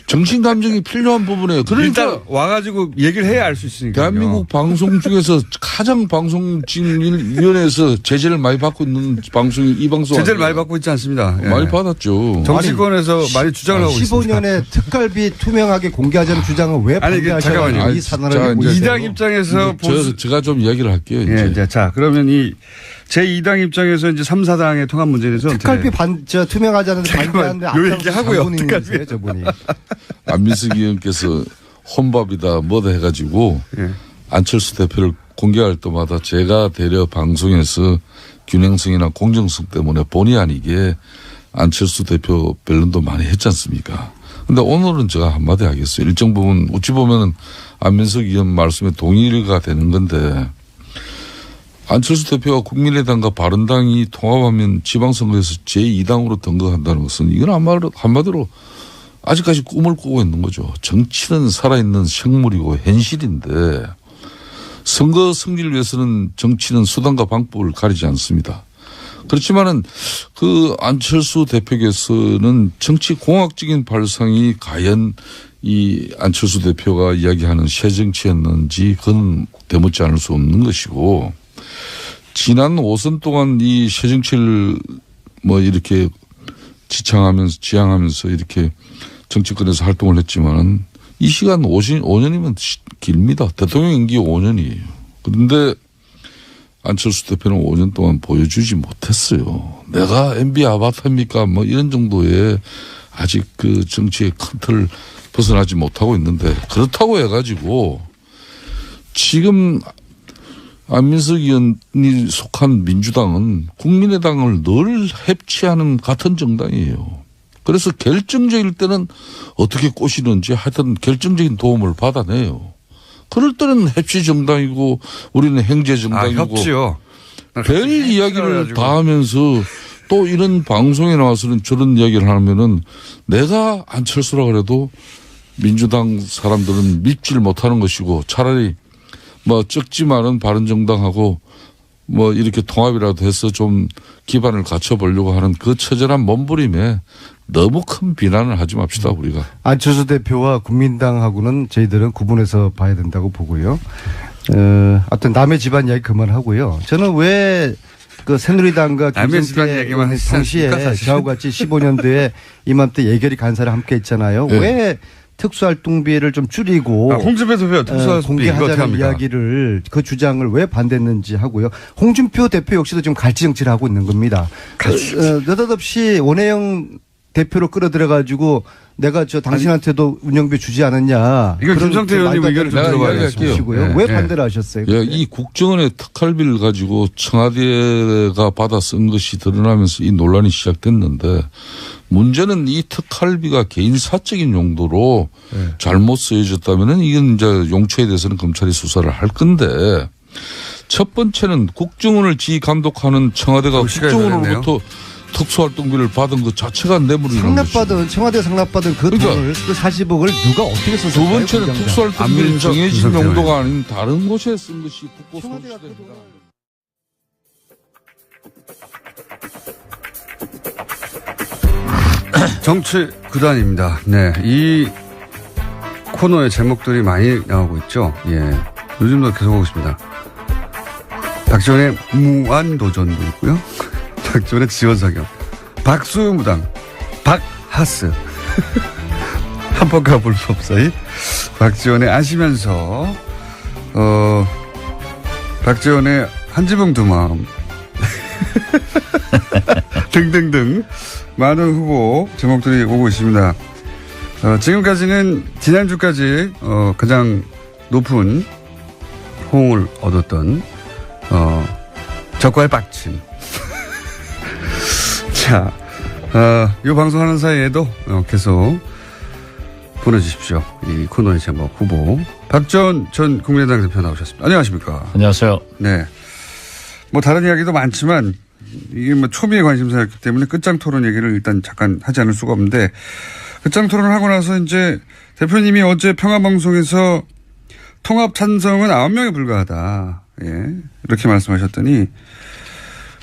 정신 감정이 필요한 부분이에요. 그러니까 일단 와가지고 얘기를 해야 알 수 있으니까. 대한민국 방송 중에서 가장 방송진위원회에서 제재를 많이 받고 있는 방송이 이 방송 제재를 아니에요? 많이 받고 있지 않습니다. 예. 많이 받았죠. 정치권에서 많이 주장을 하고 있습니다. 15년에 특갈비 투명하게 공개하자는 주장을 왜 아니, 반대하셔가지고 잠깐만요. 이 산안을 자, 내고 이제 있어요? 이당 입장에서 제가 좀 이야기를 할게요. 예, 이제. 자, 그러면 이 제2당 입장에서 이제 3, 4당의 통합 문제에 대해서 특갈비 투명하자는 반대하는데 요 얘기 하고요. 특갈비. 저분이. 안민석 의원께서 혼밥이다 뭐다 해가지고 예. 안철수 대표를 공개할 때마다 제가 대려 방송에서 균형성이나 공정성 때문에 본의 아니게 안철수 대표 변론도 많이 했지 않습니까? 근데 오늘은 제가 한마디 하겠어요. 일정 부분 어찌 보면은 안민석 의원 말씀에 동의가 되는 건데 안철수 대표가 국민의당과 바른당이 통합하면 지방선거에서 제2당으로 등극한다는 것은 이건 한마디로 아직까지 꿈을 꾸고 있는 거죠. 정치는 살아있는 생물이고 현실인데 선거 승리를 위해서는 정치는 수단과 방법을 가리지 않습니다. 그렇지만은 그 안철수 대표께서는 정치 공학적인 발상이 과연 이 안철수 대표가 이야기하는 새 정치였는지 그건 되묻지 않을 수 없는 것이고 지난 5선 동안 이 새 정치를 뭐 이렇게 지향하면서 이렇게 정치권에서 활동을 했지만은 이 시간 5년이면 길입니다. 대통령 임기 5년이에요. 그런데 안철수 대표는 5년 동안 보여주지 못했어요. 내가 MB 아바타입니까? 뭐 이런 정도의 아직 그 정치의 큰 틀을 벗어나지 못하고 있는데 그렇다고 해가지고 지금 안민석 의원이 속한 민주당은 국민의당을 늘 해치하는 같은 정당이에요. 그래서 결정적일 때는 어떻게 꼬시는지 하여튼 결정적인 도움을 받아내요. 그럴 때는 heb시 정당이고 우리는 행제 정당이고 협치요. 별 이야기를 다 하면서 또 이런 방송에 나와서는 저런 이야기를 하면은 내가 안철수라 그래도 민주당 사람들은 믿지를 못하는 것이고 차라리 뭐 적지만은 바른정당하고 뭐 이렇게 통합이라도 해서 좀 기반을 갖춰보려고 하는 그 처절한 몸부림에 너무 큰 비난을 하지 맙시다 우리가. 안철수 대표와 국민당하고는 저희들은 구분해서 봐야 된다고 보고요. 하여튼 남의 집안 이야기 그만하고요. 저는 왜 그 새누리당과 남의 집안 얘기만 하시지 당시에 않습니까, 저하고 같이 15년도에 이맘때 예결위 간사를 함께 했잖아요. 네. 왜 특수활동비를 좀 줄이고 홍준표 대표 특수활동비 공개하자는 이야기를 그 주장을 왜 반대했는지 하고요. 홍준표 대표 역시도 지금 갈치 정치를 하고 있는 겁니다. 느닷없이 원혜영 대표로 끌어들여가지고 내가 저 당신한테도 운영비 주지 않았냐. 이건 김성태 의원님 의견을 좀 들어봐야겠고요. 네. 왜 반대를 하셨어요? 예, 이 국정원의 특활비를 가지고 청와대가 받아 쓴 것이 드러나면서 이 논란이 시작됐는데 문제는 이 특활비가 개인 사적인 용도로 잘못 쓰여졌다면은 이건 이제 용처에 대해서는 검찰이 수사를 할 건데 첫 번째는 국정원을 지휘 감독하는 청와대가 국정원으로부터 특수활동비를 받은 것 자체가 뇌물이라는 것이죠. 상납받은 청와대 상납받은 그 그러니까 돈을 그 40억을 누가 어떻게 썼을까요? 두 번째는 특수활동비는 정해진 용도가 아닌 다른 곳에 쓴 것이 국고 손실됩니다. 정치 구단입니다. 네, 이 코너의 제목들이 많이 나오고 있죠. 예, 요즘도 계속 오고 있습니다. 박지원의 무한도전도 있고요. 박지원의 지원사격, 박수무당, 박하스, 한법과 불법 사이, 박지원의 아시면서, 박지원의 한지붕 두 마음, 등등등 많은 후보 제목들이 오고 있습니다. 지금까지는 지난주까지 가장 높은 호응을 얻었던 적과의 빡침. 자, 이 방송하는 사이에도 계속 보내주십시오. 이 코너의 제목 후보 박지원 전 국민의당 대표 나오셨습니다. 안녕하십니까? 안녕하세요. 네. 뭐 다른 이야기도 많지만 이게 뭐 초미의 관심사였기 때문에 끝장 토론 얘기를 일단 잠깐 하지 않을 수가 없는데 끝장 토론을 하고 나서 이제 대표님이 어제 평화방송에서 통합 찬성은 9명에 불과하다. 예. 이렇게 말씀하셨더니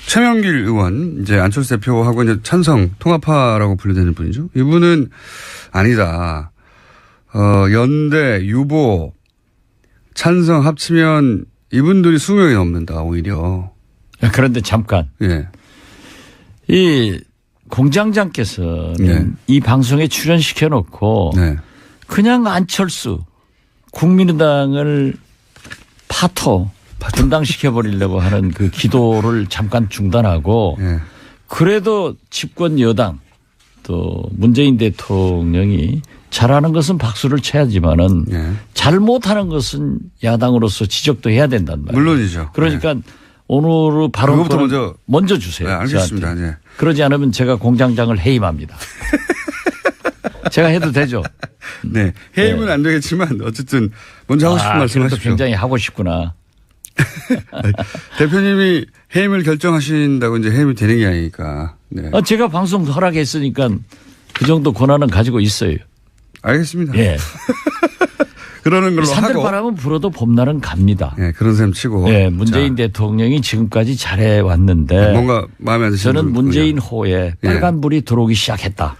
최명길 의원, 이제 안철수 대표하고 이제 찬성, 통합파라고 분류되는 분이죠. 이분은 아니다. 연대, 유보, 찬성 합치면 이분들이 20명이 넘는다, 오히려. 그런데 잠깐. 예. 이 공장장께서는 네. 이 방송에 출연시켜 놓고 네. 그냥 안철수 국민의당을 분당시켜 버리려고 하는 그 기도를 잠깐 중단하고 예. 그래도 집권 여당 또 문재인 대통령이 잘하는 것은 박수를 쳐야지만은 예. 잘못하는 것은 야당으로서 지적도 해야 된단 말이에요. 물론이죠. 그러니까 오늘 바로 먼저 주세요. 네, 알겠습니다. 저한테. 네. 그러지 않으면 제가 공장장을 해임합니다. 제가 해도 되죠. 네. 해임은 안 되겠지만 어쨌든 먼저 하고 싶은 말씀 그래도 하십시오. 굉장히 하고 싶구나. 대표님이 해임을 결정하신다고 이제 해임이 되는 게 아니니까. 네. 제가 방송 허락했으니까 그 정도 권한은 가지고 있어요. 알겠습니다. 예. 그러는 걸로 하고. 산들바람은 불어도 봄날은 갑니다. 예, 그런 셈 치고. 예, 문재인 대통령이 지금까지 잘해 왔는데 뭔가 마음에 안 드시는 저는 문재인 호에 빨간불이 들어오기 시작했다.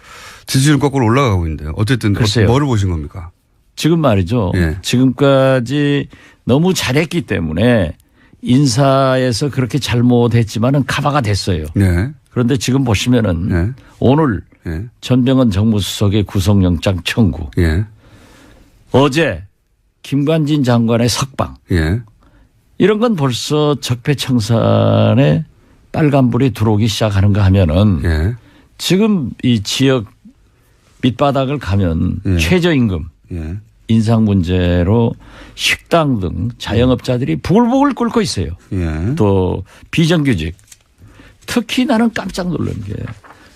지지율 거꾸로 올라가고 있는데요. 어쨌든 글쎄요. 뭐를 보신 겁니까? 지금 말이죠. 예. 지금까지 너무 잘했기 때문에 인사에서 그렇게 잘못했지만은 카바가 됐어요. 네. 그런데 지금 보시면은 네. 오늘 예. 전병헌 정무수석의 구속영장 청구. 예. 어제 김관진 장관의 석방. 예. 이런 건 벌써 적폐청산에 빨간불이 들어오기 시작하는가 하면은 예. 지금 이 지역 밑바닥을 가면 예. 최저임금 예. 인상 문제로 식당 등 자영업자들이 부글부글 끓고 있어요. 예. 또 비정규직. 특히 나는 깜짝 놀란 게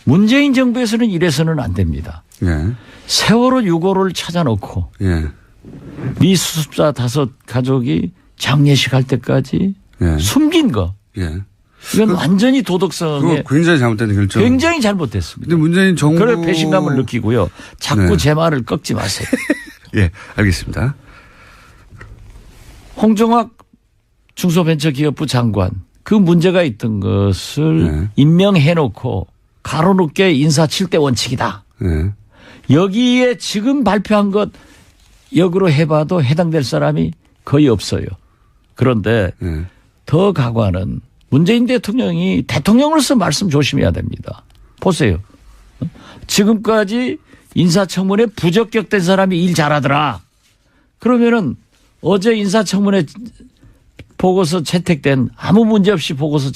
문재인 정부에서는 이래서는 안 됩니다. 예. 세월호 6호를 찾아놓고 예. 미수습자 5 가족이 장례식 할 때까지 예. 숨긴 거. 예. 이건 완전히 도덕성에 그거 굉장히 잘못된 결정. 굉장히 잘못됐습니다. 근데 문재인 정부. 그래 배신감을 느끼고요. 자꾸 네. 제 말을 꺾지 마세요. 예, 알겠습니다. 홍종학 중소벤처기업부 장관 그 문제가 있던 것을 네. 임명해놓고 가로놓게 인사 7대 원칙이다. 예. 여기에 지금 발표한 것 역으로 해봐도 해당될 사람이 거의 없어요. 그런데 예. 더 가관은 문재인 대통령이 대통령으로서 말씀 조심해야 됩니다. 보세요. 지금까지 인사청문회 부적격된 사람이 일 잘하더라. 그러면은 어제 인사청문회 보고서 채택된 아무 문제 없이 보고서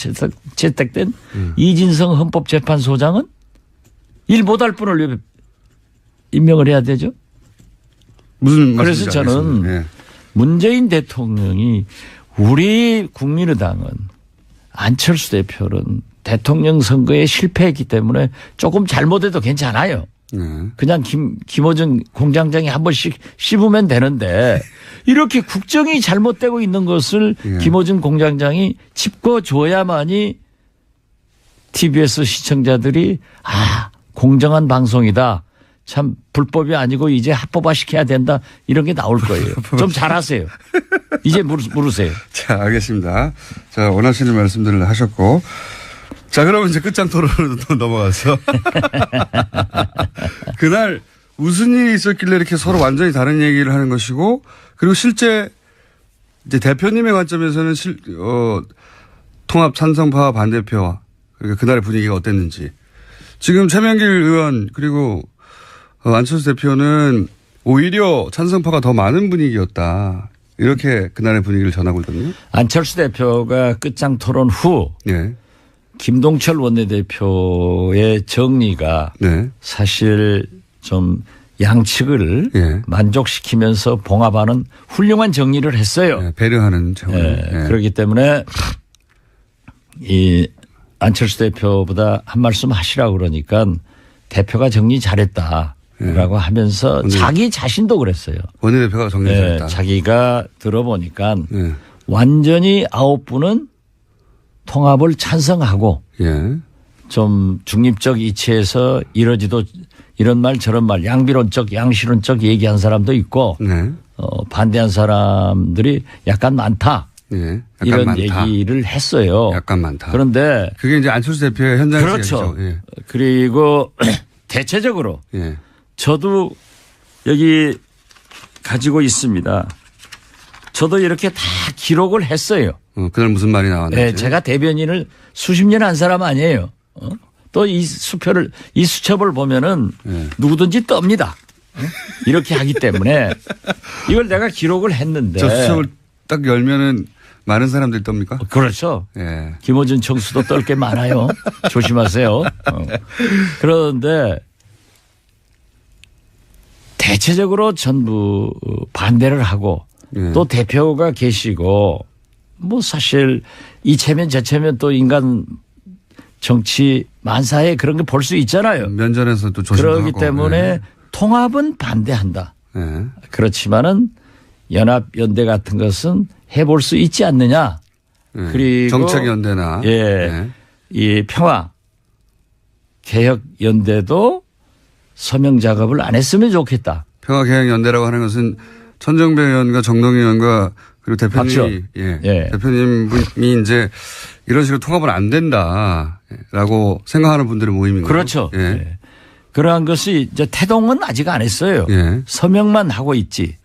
채택된 이진성 헌법재판소장은 일 못할 분을 왜 임명을 해야 되죠? 무슨 그래서 말씀인지 저는 알겠습니다. 예. 문재인 대통령이 우리 국민의당은 안철수 대표는 대통령 선거에 실패했기 때문에 조금 잘못해도 괜찮아요. 그냥 김어준 공장장이 한 번씩 씹으면 되는데 이렇게 국정이 잘못되고 있는 것을 김어준 공장장이 짚어줘야만이 TBS 시청자들이 공정한 방송이다. 참 불법이 아니고 이제 합법화시켜야 된다. 이런 게 나올 거예요. 좀 잘하세요. 이제 물으세요. 자, 알겠습니다. 자, 원하시는 말씀들을 하셨고. 자, 그러면 이제 끝장 토론으로 또 넘어가서. 그날 무슨 일이 있었길래 이렇게 서로 완전히 다른 얘기를 하는 것이고, 그리고 실제 이제 대표님의 관점에서는 통합 찬성파와 반대표와 그러니까 그날의 분위기가 어땠는지. 지금 최명길 의원 그리고 안철수 대표는 오히려 찬성파가 더 많은 분위기였다. 이렇게 그날의 분위기를 전하고 있거든요. 안철수 대표가 끝장 토론 후 네. 김동철 원내대표의 정리가 네. 사실 좀 양측을 네. 만족시키면서 봉합하는 훌륭한 정리를 했어요. 네. 배려하는 차원. 네. 그렇기 때문에 이 안철수 대표보다 한 말씀 하시라고 그러니까 대표가 정리 잘했다라고 하면서 자기 자신도 그랬어요. 원내대표가 정리 잘했다. 자기가 들어보니까 완전히 9분은 통합을 찬성하고 좀 중립적 이치에서 이러지도 이런 말 저런 말 양비론적 양실론적 얘기한 사람도 있고 반대한 사람들이 약간 많다. 약간 이런 많다. 얘기를 했어요. 약간 많다. 그런데 그게 이제 안철수 대표의 현장에서 그렇죠. 그리고 대체적으로 저도 여기 가지고 있습니다. 저도 이렇게 다 기록을 했어요. 그날 무슨 말이 나왔는지. 네, 제가 대변인을 수십 년 한 사람 아니에요. 또 이 수첩을 보면은 누구든지 떱니다. 이렇게 하기 때문에 이걸 내가 기록을 했는데. 저 수첩을 딱 열면은 많은 사람들이 떱니까? 그렇죠. 김어준 총수도 떨 게 많아요. 조심하세요. 그런데 대체적으로 전부 반대를 하고 또 대표가 계시고 뭐 사실 이체면 저체면 또 인간 정치 만사에 그런 게 볼 수 있잖아요. 면전에서도 조심하고. 그렇기 때문에 통합은 반대한다. 그렇지만은 연합연대 같은 것은 해볼 수 있지 않느냐. 그리고 정책연대나 이 평화 개혁연대도 서명 작업을 안 했으면 좋겠다. 평화개혁연대라고 하는 것은 천정배 의원과 정동희 의원과 그리고 대표님이 대표님이 이제 이런 식으로 통합은 안 된다라고 생각하는 분들의 모임인 거죠. 그렇죠. 그러한 것이 이제 태동은 아직 안 했어요. 서명만 하고 있지.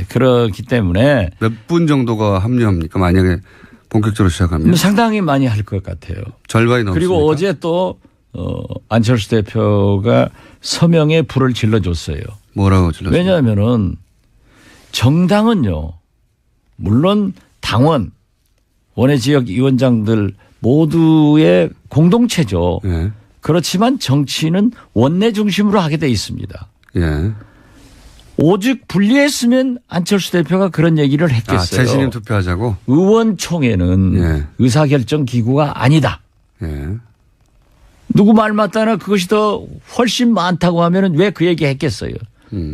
그렇기 때문에 몇 분 정도가 합류합니까? 만약에 본격적으로 시작하면 상당히 많이 할 것 같아요. 절반이 넘습니까? 그리고 어제 또 안철수 대표가 서명에 불을 질러줬어요. 뭐라고 질렀어요? 왜냐하면은 정당은요. 물론 당원 원외 지역 위원장들 모두의 공동체죠. 그렇지만 정치는 원내 중심으로 하게 돼 있습니다. 오직 분리했으면 안철수 대표가 그런 얘기를 했겠어요. 재신임 투표하자고? 의원총회는 의사결정 기구가 아니다. 누구 말 맞다나 그것이 더 훨씬 많다고 하면은 왜 그 얘기 했겠어요.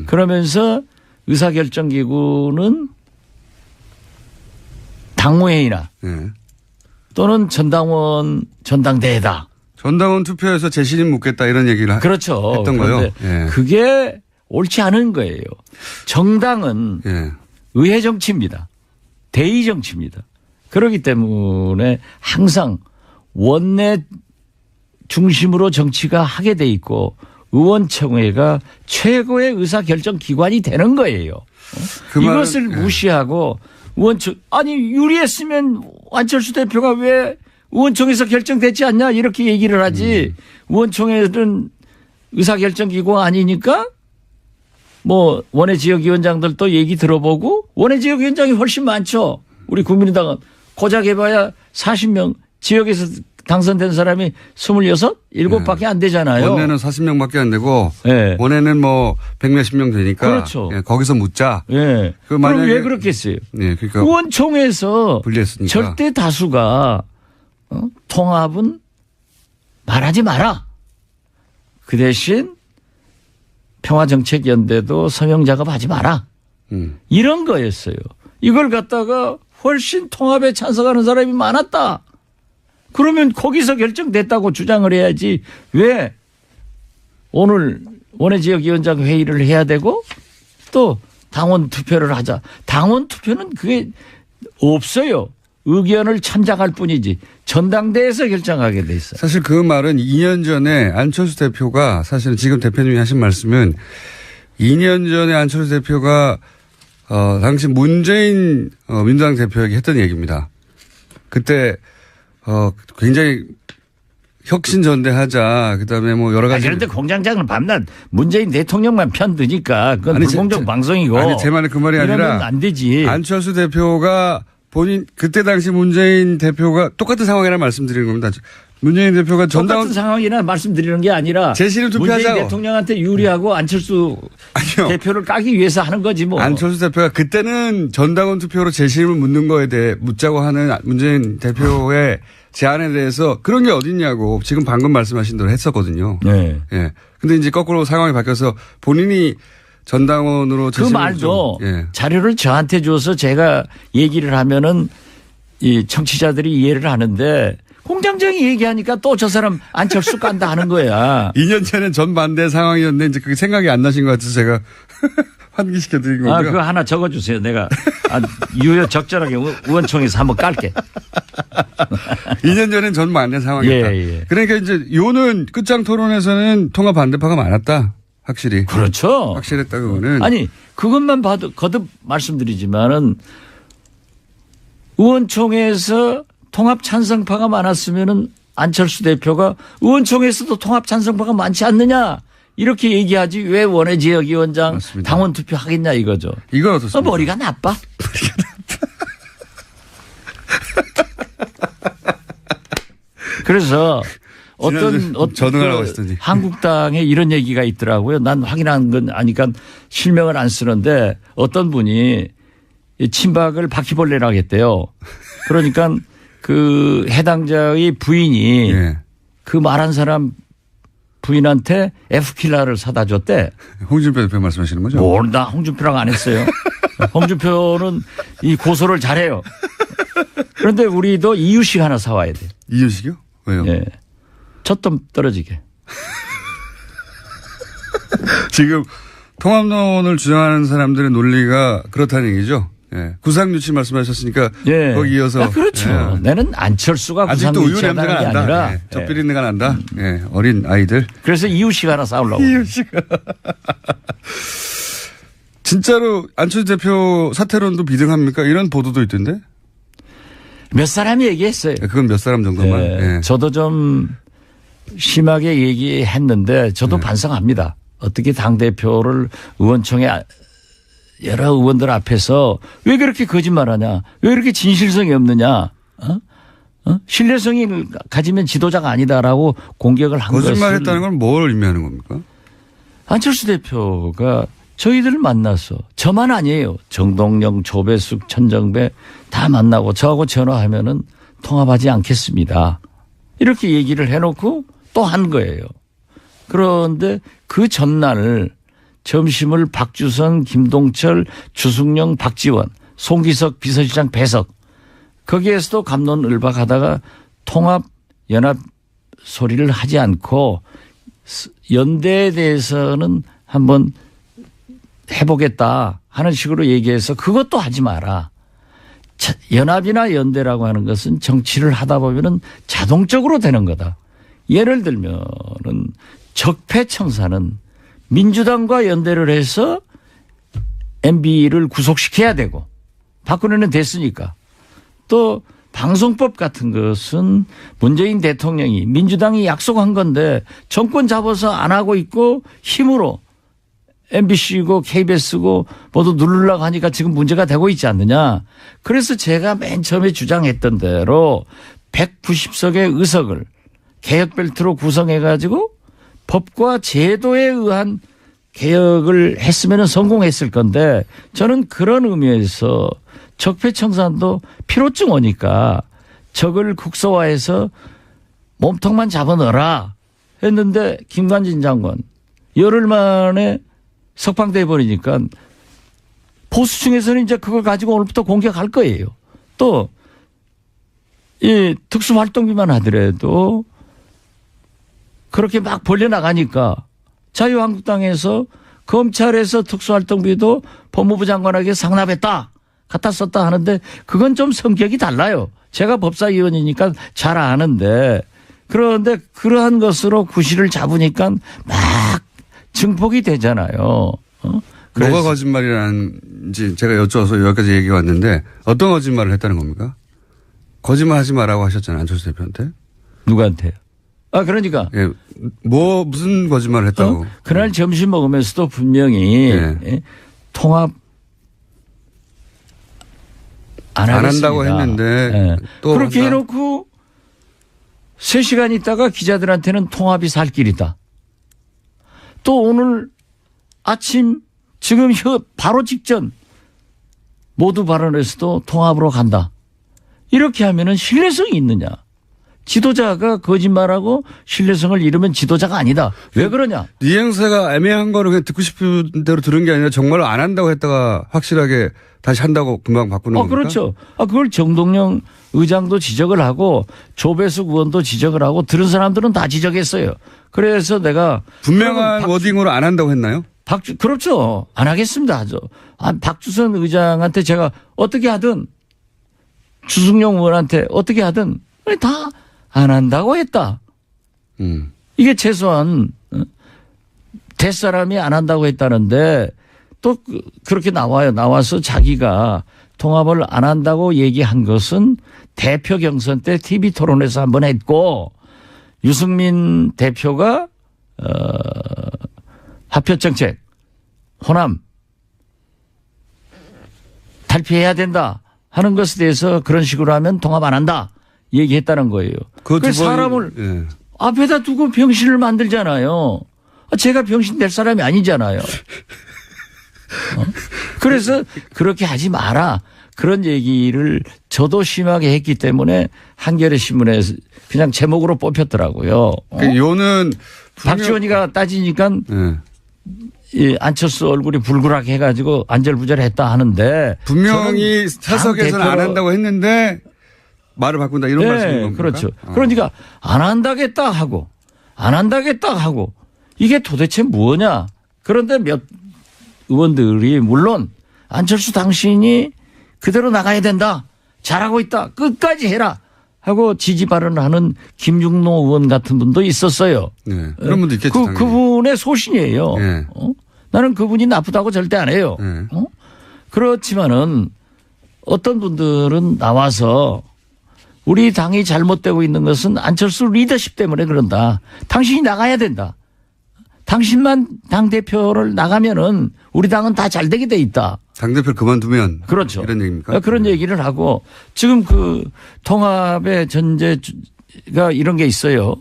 그러면서 의사결정 기구는 당무회의나 또는 전당원 전당대회다. 전당원 투표에서 재신임 묻겠다 이런 얘기를 그렇죠. 했던 거요. 그게 옳지 않은 거예요. 정당은 의회 정치입니다. 대의 정치입니다. 그렇기 때문에 항상 원내 중심으로 정치가 하게 돼 있고 의원총회가 최고의 의사결정 기관이 되는 거예요. 이것을 무시하고 아니 유리했으면 안철수 대표가 왜 의원총회에서 결정됐지 않냐 이렇게 얘기를 하지. 의원총회는 의사결정기구가 아니니까 뭐 원외 지역위원장들도 얘기 들어보고 원외 지역위원장이 훨씬 많죠. 우리 국민의당은 고작 해봐야 40명 지역에서 당선된 사람이 26? 7밖에 안 되잖아요. 원내는 40명밖에 안 되고 네. 원내는 뭐 100몇십 명 되니까 그렇죠. 예, 거기서 묻자. 예. 그럼 왜 그렇겠어요? 예, 그러니까 의원총회에서 분리했으니까. 절대 다수가 통합은 말하지 마라. 그 대신 평화정책연대도 서명 작업하지 마라. 이런 거였어요. 이걸 갖다가 훨씬 통합에 찬성하는 사람이 많았다. 그러면 거기서 결정됐다고 주장을 해야지 왜 오늘 원외지역위원장 회의를 해야 되고 또 당원 투표를 하자. 당원 투표는 그게 없어요. 의견을 참작할 뿐이지 전당대회에서 결정하게 돼 있어요. 사실 그 말은 2년 전에 안철수 대표가 사실은 지금 대표님이 하신 말씀은 2년 전에 안철수 대표가 당시 문재인 민주당 대표에게 했던 얘기입니다. 그때 굉장히 혁신전대하자. 그다음에 뭐 여러 가지. 그런데 공장장은 밤낮 문재인 대통령만 편드니까 그건 불공정 방송이고. 아니 제 말은 그 말이 아니라 안 되지. 안철수 대표가 본인 그때 당시 문재인 대표가 똑같은 상황이라 말씀드리는 겁니다. 문재인 대표가 똑같은 상황이나 말씀드리는 게 아니라 제시를 투표하자고. 문재인 대통령한테 유리하고 안철수 대표를 까기 위해서 하는 거지 뭐. 안철수 대표가 그때는 전당원 투표로 재심을 묻는 거에 대해 묻자고 하는 문재인 대표의 제안에 대해서 그런 게 어딨냐고 지금 방금 말씀하신 대로 했었거든요. 네. 예. 근데 이제 거꾸로 상황이 바뀌어서 본인이 전당원으로 그 말도 자료를 저한테 줘서 제가 얘기를 하면은 이 청취자들이 이해를 하는데 공장장이 얘기하니까 또 저 사람 안철수 깐다 하는 거야. 2년 전엔 전반대 상황이었는데 이제 그게 생각이 안 나신 것 같아서 제가 환기시켜 드린 거고요. 그거 하나 적어주세요. 내가 유효 적절하게 의원총회에서 한번 깔게. 2년 전엔 전반대 상황이었다. 예. 그러니까 이제 요는 끝장 토론에서는 통합 반대파가 많았다. 확실히. 그렇죠. 확실했다 그거는. 아니 그것만 봐도 거듭 말씀드리지만은 의원총회에서 통합 찬성파가 많았으면은 안철수 대표가 의원총회에서도 통합 찬성파가 많지 않느냐 이렇게 얘기하지 왜 원외지역위원장 맞습니다. 당원 투표 하겠냐 이거죠. 이건 어떻습니까? 머리가 나빠. 그래서 어떤 전응하라고 하시더니. 한국당에 이런 얘기가 있더라고요. 난 확인한 건 아니까 실명을 안 쓰는데 어떤 분이 친박을 바퀴벌레라고 했대요. 그러니까 그 해당자의 부인이 예. 그 말한 사람 부인한테 F킬라를 사다 줬대. 홍준표 대표 말씀하시는 거죠? 나 홍준표라고 안 했어요. 홍준표는 이 고소를 잘해요. 그런데 우리도 이유식 하나 사와야 돼요. 이유식이요? 왜요? 예. 젖좀 떨어지게. 지금 통합론을 주장하는 사람들의 논리가 그렇다는 얘기죠. 예. 구상유치 말씀하셨으니까 예. 거기 이어서. 그렇죠. 예. 나는 안철수가 아직도 우유 냄새가 구상유치하다는 게 난다. 아니라 예. 젖 비린내가 난다. 예. 어린 아이들. 그래서 이유식 하나 싸우려고. 이유식. 진짜로 안철수 대표 사퇴론도 비등합니까? 이런 보도도 있던데. 몇 사람이 얘기했어요. 그건 몇 사람 정도만. 예. 예. 저도 좀 심하게 얘기했는데 저도 반성합니다. 어떻게 당대표를 의원총회 여러 의원들 앞에서 왜 그렇게 거짓말하냐. 왜 이렇게 진실성이 없느냐. 신뢰성이 가지면 지도자가 아니다라고 공격을 한 것을. 거짓말했다는 건 뭘 의미하는 겁니까? 안철수 대표가 저희들을 만나서 저만 아니에요. 정동영, 조배숙, 천정배 다 만나고 저하고 전화하면은 통합하지 않겠습니다. 이렇게 얘기를 해놓고 또 한 거예요. 그런데 그 전날 점심을 박주선, 김동철, 주승용, 박지원, 송기석 비서실장 배석 거기에서도 갑론을박하다가 통합 연합 소리를 하지 않고 연대에 대해서는 한번 해보겠다 하는 식으로 얘기해서 그것도 하지 마라. 연합이나 연대라고 하는 것은 정치를 하다 보면은 자동적으로 되는 거다. 예를 들면은 적폐청사는 민주당과 연대를 해서 MB를 구속시켜야 되고 박근혜는 됐으니까 또 방송법 같은 것은 문재인 대통령이 민주당이 약속한 건데 정권 잡아서 안 하고 있고 힘으로 MBC고 KBS고 모두 누르려고 하니까 지금 문제가 되고 있지 않느냐. 그래서 제가 맨 처음에 주장했던 대로 190석의 의석을 개혁 벨트로 구성해가지고 법과 제도에 의한 개혁을 했으면 성공했을 건데 저는 그런 의미에서 적폐청산도 피로증 오니까 적을 국소화해서 몸통만 잡아넣어라 했는데 김관진 장관 열흘 만에 석방돼 버리니까 보수층에서는 이제 그걸 가지고 오늘부터 공격할 거예요. 또 이 특수활동비만 하더라도 그렇게 막 벌려나가니까 자유한국당에서 검찰에서 특수활동비도 법무부 장관에게 상납했다. 갖다 썼다 하는데 그건 좀 성격이 달라요. 제가 법사위원이니까 잘 아는데 그런데 그러한 것으로 구실을 잡으니까 막 증폭이 되잖아요. 뭐가 거짓말이라는지 제가 여쭤서 여기까지 얘기가 왔는데 어떤 거짓말을 했다는 겁니까? 거짓말 하지 마라고 하셨잖아요. 안철수 대표한테. 누구한테요? 아, 그러니까. 예. 무슨 거짓말을 했다고. 그날 점심 먹으면서도 분명히 통합 안 한다고 했는데 또 그렇게 한다. 해놓고 3시간 있다가 기자들한테는 통합이 살 길이다. 또 오늘 아침 지금 바로 직전 모두 발언에서도 통합으로 간다. 이렇게 하면은 신뢰성이 있느냐. 지도자가 거짓말하고 신뢰성을 잃으면 지도자가 아니다. 왜 그러냐. 이행세가 애매한 거를 그냥 듣고 싶은 대로 들은 게 아니라 정말로 안 한다고 했다가 확실하게 다시 한다고 금방 바꾸는 겁니까? 그렇죠. 그걸 정동영 의장도 지적을 하고 조배숙 의원도 지적을 하고 들은 사람들은 다 지적했어요. 그래서 내가 분명한 워딩으로 안 한다고 했나요? 그렇죠. 안 하겠습니다. 박주선 의장한테 제가 어떻게 하든 주승용 의원한테 어떻게 하든 다 안 한다고 했다. 이게 최소한 대사람이 안 한다고 했다는데 또 그렇게 나와요. 나와서 자기가 통합을 안 한다고 얘기한 것은 대표 경선 때 TV 토론에서 한번 했고 유승민 대표가 합표정책 호남 탈피해야 된다 하는 것에 대해서 그런 식으로 하면 통합 안 한다 얘기했다는 거예요. 그 사람을 앞에다 두고 병신을 만들잖아요. 제가 병신 될 사람이 아니잖아요. 그래서 그렇게 하지 마라. 그런 얘기를 저도 심하게 했기 때문에 한겨레 신문에 그냥 제목으로 뽑혔더라고요. 요는 박지원이가 따지니까 이 안철수 얼굴이 불그랗게 해가지고 안절부절했다 하는데 분명히 사석에서는 안 한다고 했는데 말을 바꾼다 이런 말씀인 겁니까? 그렇죠. 그러니까 안 한다겠다 하고 안 한다겠다 하고 이게 도대체 뭐냐. 그런데 몇 의원들이 물론 안철수 당신이 그대로 나가야 된다. 잘하고 있다. 끝까지 해라. 하고 지지 발언을 하는 김중노 의원 같은 분도 있었어요. 네. 그런 분도 있겠죠. 그분의 소신이에요. 네. 나는 그분이 나쁘다고 절대 안 해요. 네. 그렇지만은 어떤 분들은 나와서 우리 당이 잘못되고 있는 것은 안철수 리더십 때문에 그런다. 당신이 나가야 된다. 당신만 당대표를 나가면은 우리 당은 다 잘 되게 돼 있다. 당대표를 그만두면. 그렇죠. 이런 얘기입니까? 그런 얘기를 하고 지금 그 통합의 전제가 이런 게 있어요.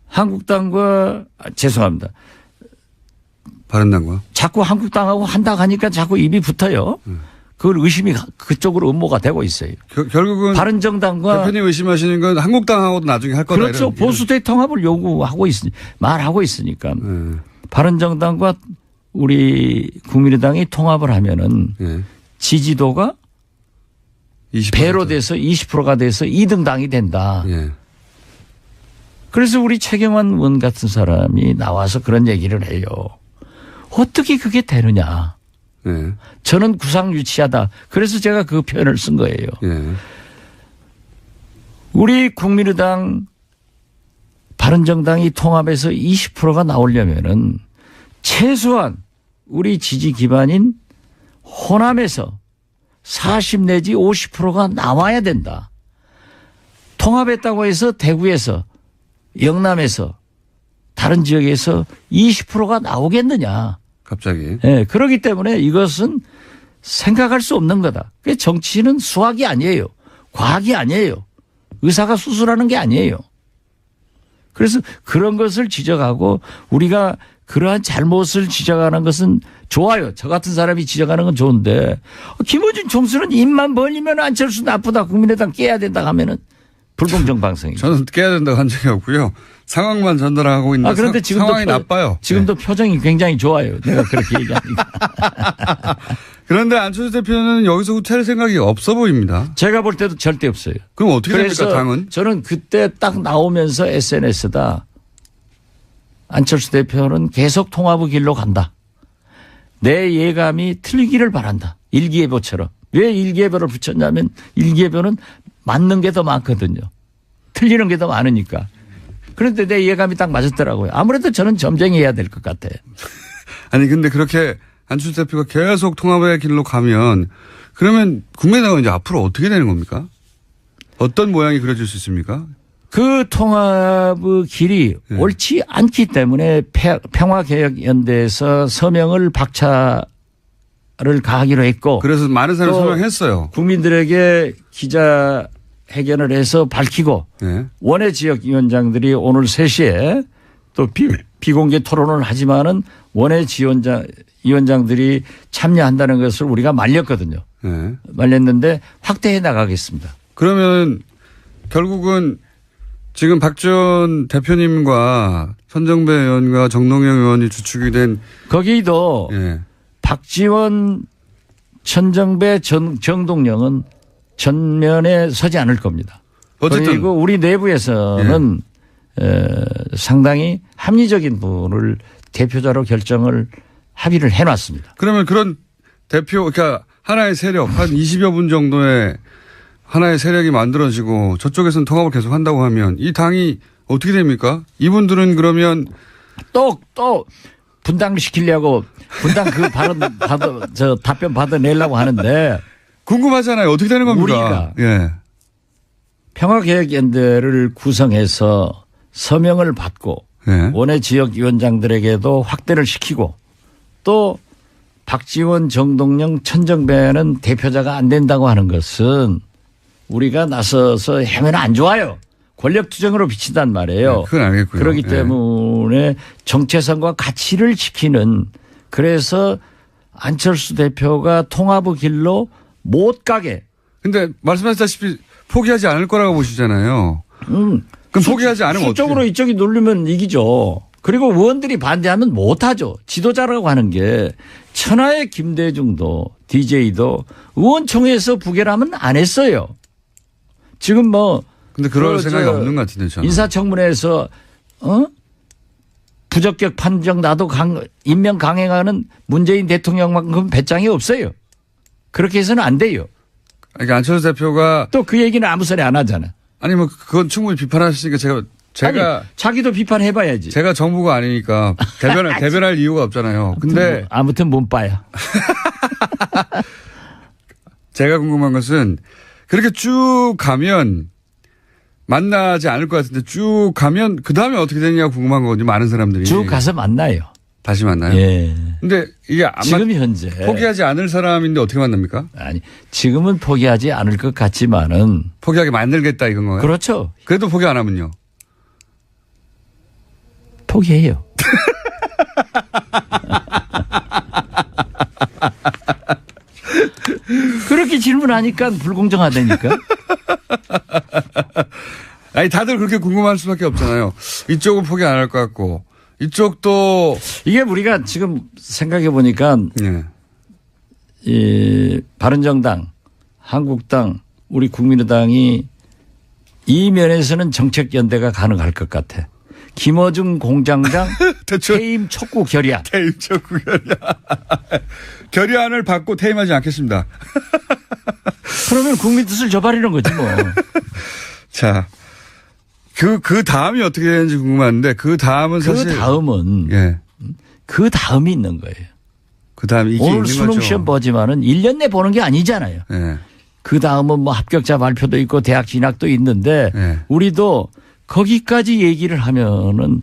한국당과 죄송합니다. 바른당과. 자꾸 한국당하고 한다고 하니까 자꾸 입이 붙어요. 그걸 의심이 그쪽으로 음모가 되고 있어요. 결국은 바른정당과 대표님 의심하시는 건 한국당하고도 나중에 할 거다. 그렇죠. 보수대 통합을 요구하고 말하고 있으니까 바른정당과 우리 국민의당이 통합을 하면은 지지도가 20%. 배로 돼서 20%가 돼서 2등 당이 된다. 그래서 우리 최경환 의원 같은 사람이 나와서 그런 얘기를 해요. 어떻게 그게 되느냐. 저는 구상유치하다. 그래서 제가 그 표현을 쓴 거예요. 우리 국민의당 바른정당이 통합해서 20%가 나오려면은 최소한 우리 지지 기반인 호남에서 40 내지 50%가 나와야 된다. 통합했다고 해서 대구에서 영남에서 다른 지역에서 20%가 나오겠느냐. 갑자기. 네, 그렇기 때문에 이것은 생각할 수 없는 거다. 정치는 수학이 아니에요. 과학이 아니에요. 의사가 수술하는 게 아니에요. 그래서 그런 것을 지적하고 우리가 그러한 잘못을 지적하는 것은 좋아요. 저 같은 사람이 지적하는 건 좋은데 김어준 총수는 입만 벌리면 안철수 나쁘다 국민의당 깨야 된다 하면은 불공정 방송이죠. 저는 깨야 된다고 한 적이 없고요. 상황만 전달하고 있는데 그런데 지금도 상황이 나빠요. 지금도 표정이 굉장히 좋아요. 내가 그렇게 얘기하니까. 그런데 안철수 대표는 여기서 후퇴할 생각이 없어 보입니다. 제가 볼 때도 절대 없어요. 그럼 어떻게 그래서 됩니까 당은? 저는 그때 딱 나오면서 SNS다. 안철수 대표는 계속 통합의 길로 간다. 내 예감이 틀리기를 바란다. 일기예보처럼. 왜 일기예보를 붙였냐면 일기예보는 맞는 게 더 많거든요. 틀리는 게 더 많으니까. 그런데 내 예감이 딱 맞았더라고요. 아무래도 저는 점쟁이해야 될 것 같아요. 아니 근데 그렇게 안철수 대표가 계속 통합의 길로 가면 그러면 국민의당은 이제 앞으로 어떻게 되는 겁니까? 어떤 모양이 그려질 수 있습니까? 그 통합의 길이 옳지 않기 때문에 평화개혁연대에서 서명을 박차를 가하기로 했고. 그래서 많은 사람이 서명했어요. 국민들에게 기자회견을 해서 밝히고 네. 원외 지역위원장들이 오늘 3시에 또 비공개 토론을 하지만은 원외 위원장들이 참여한다는 것을 우리가 말렸거든요. 네. 말렸는데 확대해 나가겠습니다. 그러면 결국은 지금 박지원 대표님과 손정배 의원과 정동영 의원이 주축이 된 거기도 예. 박지원, 천정배, 정동영은 전면에 서지 않을 겁니다. 어쨌든 그리고 우리 내부에서는 상당히 합리적인 분을 대표자로 결정을 합의를 해놨습니다. 그러면 그런 대표 그러니까 하나의 세력 한 20여 분 정도의 하나의 세력이 만들어지고 저쪽에서는 통합을 계속 한다고 하면 이 당이 어떻게 됩니까? 이분들은 그러면 또 분당시키려고 분당 그 답변 받아내려고 하는데 궁금하잖아요. 어떻게 되는 겁니까? 우리가 예. 평화개혁연대를 구성해서 서명을 받고 예. 원외 지역위원장들에게도 확대를 시키고 또 박지원, 정동영, 천정배는 대표자가 안 된다고 하는 것은 우리가 나서서 하면 안 좋아요. 권력 투쟁으로 비친단 말이에요. 네, 그건 알겠고요. 그렇기 때문에 정체성과 가치를 지키는 그래서 안철수 대표가 통합의 길로 못 가게. 근데 말씀하셨다시피 포기하지 않을 거라고 보시잖아요. 그럼 포기하지 않으면 어떻게? 수적으로 이쪽이 누르면 이기죠. 그리고 의원들이 반대하면 못하죠. 지도자라고 하는 게 천하의 김대중도 DJ도 의원총회에서 부결하면 안 했어요. 지금 뭐. 근데 그럴 생각이 없는 것 같은데 저는. 인사청문회에서 부적격 판정 나도 임명 강행하는 문재인 대통령만큼 배짱이 없어요. 그렇게 해서는 안 돼요. 그러니까 안철수 대표가 또 그 얘기는 아무 소리 안 하잖아. 아니 뭐 그건 충분히 비판하시니까 제가 아니, 자기도 비판해봐야지. 제가 정부가 아니니까 대변할 이유가 없잖아요. 근데 아무튼 몸빠야. 제가 궁금한 것은 그렇게 쭉 가면 만나지 않을 것 같은데 쭉 가면 그 다음에 어떻게 되느냐 궁금한 거거든요. 많은 사람들이. 쭉 가서 만나요. 다시 만나요? 예. 근데 이게 지금 현재 포기하지 않을 사람인데 어떻게 만납니까? 아니 지금은 포기하지 않을 것 같지만은 포기하게 만들겠다 이건 거예요? 그렇죠. 그래도 포기 안 하면요? 포기해요. 그렇게 질문하니까 불공정하다니까. 아니 다들 그렇게 궁금할 수밖에 없잖아요. 이쪽은 포기 안 할 것 같고 이쪽도 이게 우리가 지금 생각해 보니까 네. 이 바른정당, 한국당, 우리 국민의당이 이 면에서는 정책 연대가 가능할 것 같아. 김어준 공장장 퇴임 촉구 결의안. 퇴임 촉구 결의안. 결의안을 받고 퇴임하지 않겠습니다. 그러면 국민 뜻을 저버리는 거지 뭐. 자, 그 다음이 어떻게 되는지 궁금한데 그 다음은 사실 그 다음은 예. 그 다음이 있는 거예요. 그 다음이 이게 오늘 있는 수능 거죠. 시험 보지만은 1년 내 보는 게 아니잖아요. 예. 그 다음은 뭐 합격자 발표도 있고 대학 진학도 있는데 예. 우리도 거기까지 얘기를 하면은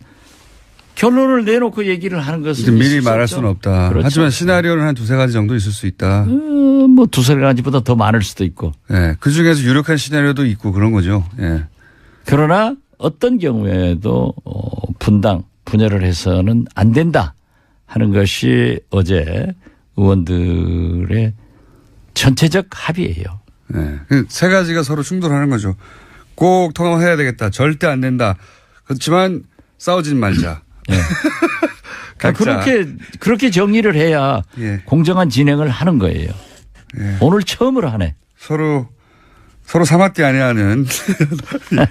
결론을 내놓고 얘기를 하는 것은 미리 있을 수 말할 없죠. 수는 없다. 그렇죠. 하지만 시나리오는 한 두세 가지 정도 있을 수 있다. 뭐 두세 가지보다 더 많을 수도 있고. 예. 그 중에서 유력한 시나리오도 있고 그런 거죠. 예. 그러나 어떤 경우에도 분당, 분열을 해서는 안 된다 하는 것이 어제 의원들의 전체적 합의예요. 예. 그 세 가지가 서로 충돌하는 거죠. 꼭 통합해야 되겠다. 절대 안 된다. 그렇지만 싸우진 말자. 예. 각자. 그렇게 정리를 해야 예. 공정한 진행을 하는 거예요. 예. 오늘 처음으로 하네. 서로 사마띠 아니하는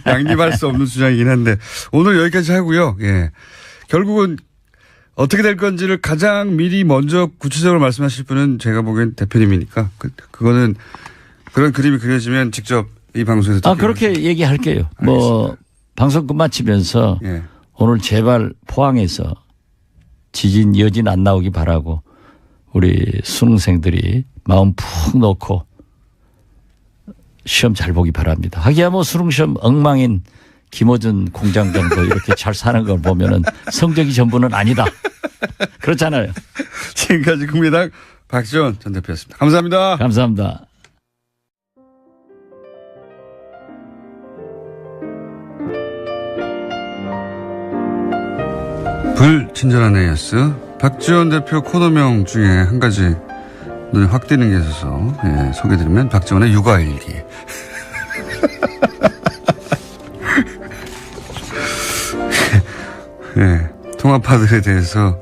양립할 수 없는 주장이긴 한데 오늘 여기까지 하고요. 예. 결국은 어떻게 될 건지를 가장 미리 먼저 구체적으로 말씀하실 분은 제가 보기엔 대표님이니까 그거는 그런 그림이 그려지면 직접 이 방송에서 그렇게 얘기할게요. 뭐 방송 끝마치면서 예. 오늘 제발 포항에서 지진 여진 안 나오기 바라고 우리 수능생들이 마음 푹 놓고 시험 잘 보기 바랍니다. 하기야 뭐 수능시험 엉망인 김어준 공장장도 이렇게 잘 사는 걸 보면은 성적이 전부는 아니다. 그렇잖아요. 지금까지 국민의당 박지원 전 대표였습니다. 감사합니다. 감사합니다. 불친절한 AS 박지원 대표 코너명 중에 한 가지 눈에 확 띄는 게 있어서 소개해드리면 박지원의 육아일기. 통합파들에 대해서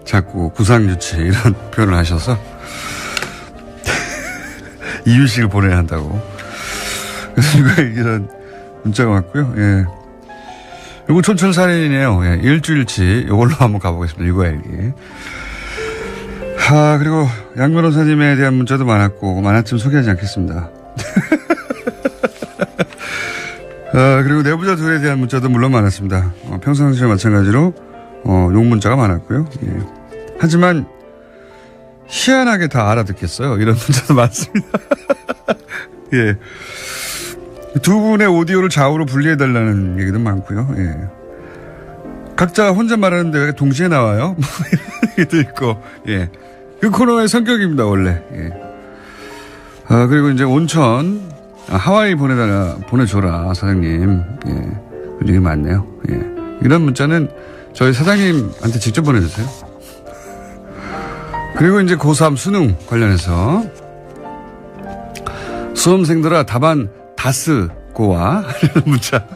자꾸 구상유치 이런 표현을 하셔서 이유식을 보내야 한다고. 그래서 육아일기란 문자가 왔고요. 그리고 촌철살인이네요. 일주일치 이걸로 한번 가보겠습니다. 육아일기. 그리고 양 변호사님에 대한 문자도 많았고 많았지만 소개하지 않겠습니다. 그리고 내부자 둘에 대한 문자도 물론 많았습니다. 평상시와 마찬가지로 욕 문자가 많았고요. 하지만 희한하게 다 알아듣겠어요. 이런 문자도 많습니다. 예. 두 분의 오디오를 좌우로 분리해달라는 얘기도 많고요. 예. 각자 혼자 말하는데 왜 동시에 나와요? 뭐 이런 얘기도 있고, 예. 그 코너의 성격입니다, 원래. 예. 그리고 이제 온천, 하와이 보내줘라, 사장님. 예. 그런 얘기 많네요. 예. 이런 문자는 저희 사장님한테 직접 보내주세요. 그리고 이제 고3 수능 관련해서 수험생들아 답안 다 쓰고와 이런 문자.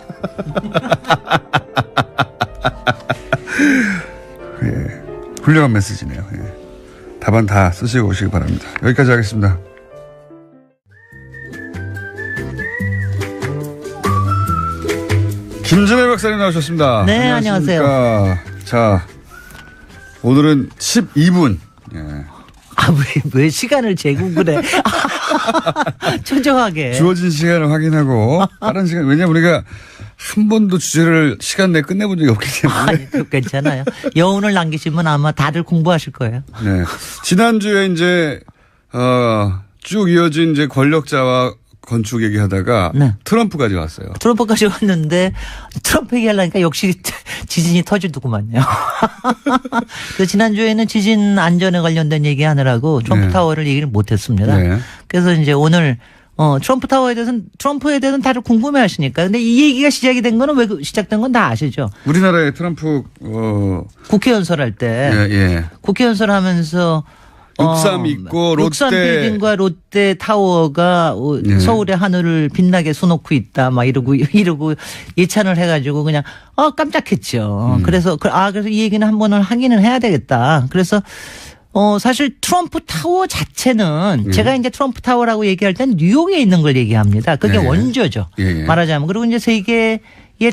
예, 훌륭한 메시지네요. 예. 답안 다 쓰시고 오시기 바랍니다. 여기까지 하겠습니다. 김전혜 박사님 나오셨습니다. 네, 안녕하세요. 자, 오늘은 12분. 예. 왜 시간을 재고 그래? 초조하게. 주어진 시간을 확인하고 다른 시간, 왜냐면 우리가 한 번도 주제를 시간 내에 끝내본 적이 없기 때문에. 아니, 괜찮아요. 여운을 남기시면 아마 다들 공부하실 거예요. 네. 지난주에 이제, 쭉 이어진 이제 권력자와 건축 얘기하다가 네. 트럼프까지 왔어요. 트럼프까지 왔는데 트럼프 얘기하려니까 역시 지진이 터지더구만요. 그래서 지난주에는 지진 안전에 관련된 얘기하느라고 트럼프 네. 타워를 얘기를 못했습니다. 네. 그래서 이제 오늘 트럼프에 대해서는 다들 궁금해 하시니까. 근데 이 얘기가 시작이 된 거는 왜 시작된 건 다 아시죠? 우리나라의 트럼프, 국회 연설할 때. 예. 국회 연설하면서 63 있고 롯데. 63 빌딩과 롯데 타워가 네. 서울의 하늘을 빛나게 수놓고 있다. 막 이러고 예찬을 해가지고 그냥 깜짝했죠. 그래서 이 얘기는 한 번은 확인을 해야 되겠다. 그래서 사실 트럼프 타워 자체는 제가 이제 트럼프 타워라고 얘기할 땐 뉴욕에 있는 걸 얘기합니다. 그게 네. 원조죠. 예. 말하자면. 그리고 이제 세계에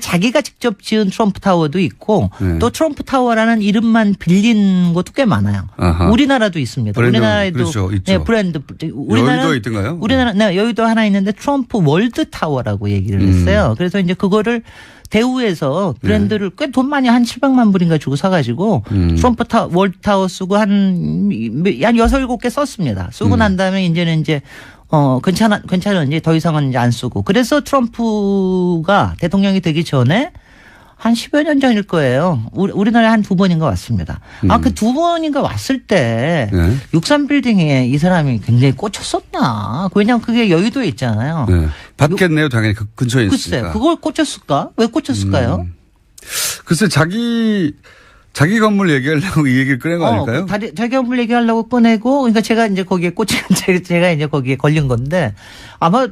자기가 직접 지은 트럼프 타워도 있고 또 트럼프 타워라는 이름만 빌린 것도 꽤 많아요. 아하. 우리나라도 있습니다. 브랜드, 우리나라에도 그렇죠, 있죠. 네, 브랜드. 여의도 있던가요? 네, 여의도 하나 있는데 트럼프 월드 타워라고 얘기를 했어요. 그래서 이제 그거를 대우에서 브랜드를 꽤 돈 많이 한 700만 불인가 주고 사가지고 트럼프 월드 타워 쓰고 한 6, 7개 썼습니다. 쓰고 난 다음에 이제는 괜찮은지 더 이상은 이제 안 쓰고. 그래서 트럼프가 대통령이 되기 전에 한 10여 년 전일 거예요. 우리나라에 한 2번인가 왔습니다. 그 2번인가 왔을 때 63빌딩에 이 사람이 굉장히 꽂혔었나. 왜냐하면 그게 여의도에 있잖아요. 네. 받겠네요. 당연히 그 근처에 있으니까. 글쎄 그걸 꽂혔을까? 왜 꽂혔을까요? 글쎄 자기 건물 얘기하려고 이 얘기를 꺼낸 거 아닐까요? 자기 건물 얘기하려고 꺼내고 그러니까 제가 이제 거기에 제가 이제 거기에 걸린 건데 아마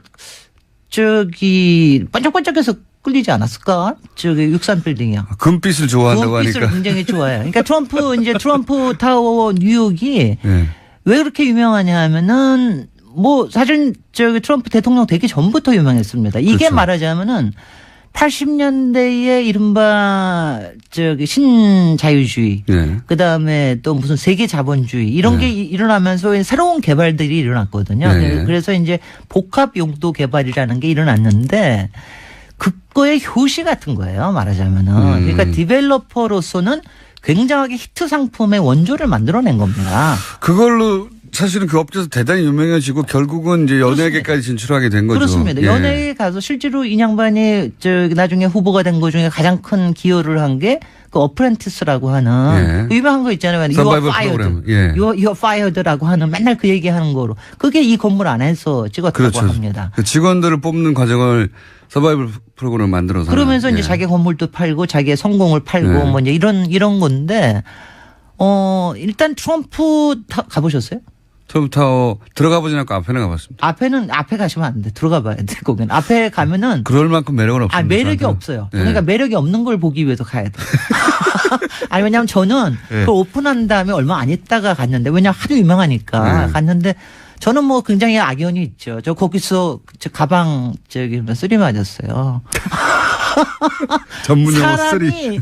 저기 반짝반짝해서 끌리지 않았을까? 저기 63빌딩이요. 금빛을 좋아한다고 하니까. 금빛을 굉장히 좋아해요. 그러니까 트럼프 타워 뉴욕이 네. 왜 그렇게 유명하냐 하면은 뭐 사실 저기 트럼프 대통령 되기 전부터 유명했습니다. 이게 그렇죠. 말하자면은 80년대에 이른바 저기 신자유주의, 네. 그 다음에 또 무슨 세계 자본주의 이런 네. 게 일어나면서 새로운 개발들이 일어났거든요. 네. 그래서 이제 복합 용도 개발이라는 게 일어났는데 그거의 효시 같은 거예요. 말하자면은. 그러니까 디벨로퍼로서는 굉장하게 히트 상품의 원조를 만들어낸 겁니다. 그걸로 사실은 그 업계에서 대단히 유명해지고 결국은 이제 연예계까지 진출하게 된 거죠. 그렇습니다. 예. 연예계에 가서 실제로 이 양반이 나중에 후보가 된 거 중에 가장 큰 기여를 한 게 그 어프렌티스라고 하는 예. 유명한 거 있잖아요. You are fired. 예. You are fired라고 하는 맨날 그 얘기하는 거로. 그게 이 건물 안에서 찍었다고 그렇죠. 합니다. 그 직원들을 뽑는 과정을 서바이벌 프로그램을 만들어서. 그러면서 이제 자기 건물도 팔고 자기의 성공을 팔고 뭐 이제 이런 건데 일단 트럼프 가보셨어요? 트럼프 타워 들어가 보진 않고 앞에는 가봤습니다. 앞에 가시면 안 돼. 들어가 봐야 돼. 거기는 앞에 가면은 그럴 만큼 매력은 없습니다. 매력이 저한테는. 없어요. 네. 그러니까 매력이 없는 걸 보기 위해서 가야 돼. 아니 왜냐하면 저는 그걸 오픈한 다음에 얼마 안 있다가 갔는데 왜냐하면 하도 유명하니까 갔는데 저는 뭐 굉장히 악연이 있죠. 저 거기서 저 가방 쓰리 맞았어요. 전문 용어 쓰리. 사람이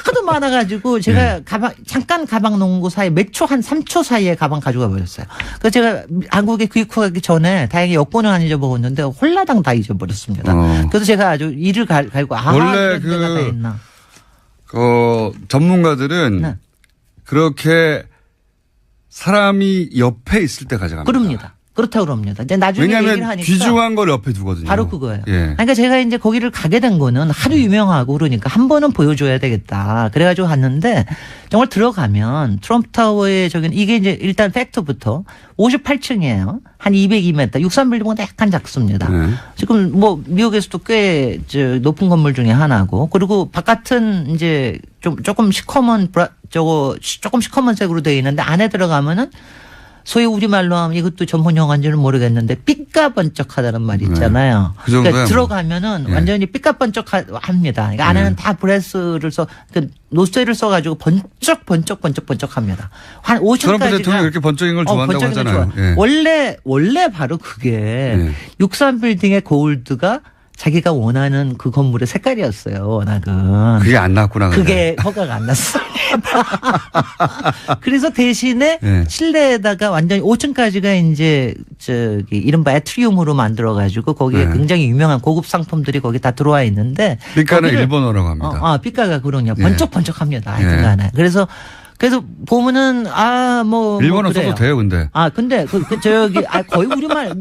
하도 많아가지고 제가 잠깐 가방 놓은 거 사이에 몇 초 한 3초 사이에 가방 가져가 버렸어요. 그래서 제가 한국에 귀국하기 전에 다행히 여권은 안 잊어먹었는데 홀라당 다 잊어버렸습니다. 그래서 제가 아주 이를 갈고 원래 내가 다 했나. 전문가들은 네. 그렇게 사람이 옆에 있을 때 가져갑니다. 그럽니다. 그렇다고 그럽니다. 이제 나중에 왜냐하면 얘기를 하니까 귀중한 걸 옆에 두거든요. 바로 그거예요. 그러니까 제가 이제 거기를 가게 된 거는 하도 유명하고 그러니까 한 번은 보여줘야 되겠다. 그래가지고 갔는데 정말 들어가면 트럼프 타워의 이게 이제 일단 팩트부터 58층이에요. 한 202m. 63빌딩보다 약간 작습니다. 지금 뭐 미국에서도 꽤 높은 건물 중에 하나고 그리고 바깥은 이제 조금 시커먼 조금 시커먼 색으로 되어 있는데 안에 들어가면은 소위 우리말로 하면 이것도 전문 용어인지는 모르겠는데 삐까번쩍하다는 말이 있잖아요. 그 그러니까 들어가면은 완전히 삐까번쩍합니다. 그러니까 안에는 다 브레스를 노쇠를 써가지고 번쩍합니다. 한 5층까지가. 트럼프 대통령이 이렇게 번쩍인 걸 좋아한다고 하잖아요. 원래 바로 그게 63빌딩의 고울드가 자기가 원하는 그 건물의 색깔이었어요. 워낙은. 그게 안 났구나. 그게 허가가 안 났습니다. 그래서 대신에 실내에다가 완전히 5층까지가 이제 이른바 애트리움으로 만들어가지고 거기에 굉장히 유명한 고급 상품들이 거기 다 들어와 있는데. 삐까는 일본어라고 합니다. 삐까가 그러냐. 번쩍번쩍합니다. 하여튼간에. 그래서 보면은 일본어 써도 돼요, 근데. 근데 거의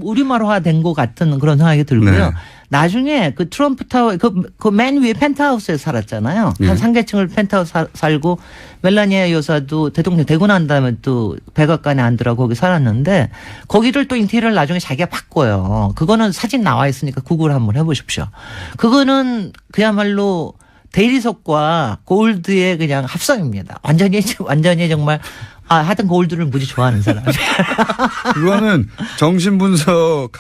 우리말화 된 것 같은 그런 생각이 들고요. 나중에 그 트럼프 타워 그 맨 위에 펜트하우스에 살았잖아요. 한 상계층을 펜트하우스 살고 멜라니아 여사도 대통령 되고 난 다음에 또 백악관에 앉으라고 거기 살았는데 거기를 또 인테리어를 나중에 자기가 바꿔요. 그거는 사진 나와 있으니까 구글 한번 해보십시오. 그거는 그야말로 대리석과 골드의 그냥 합성입니다. 완전히 정말 하여튼 골드를 무지 좋아하는 사람. 그거는 정신분석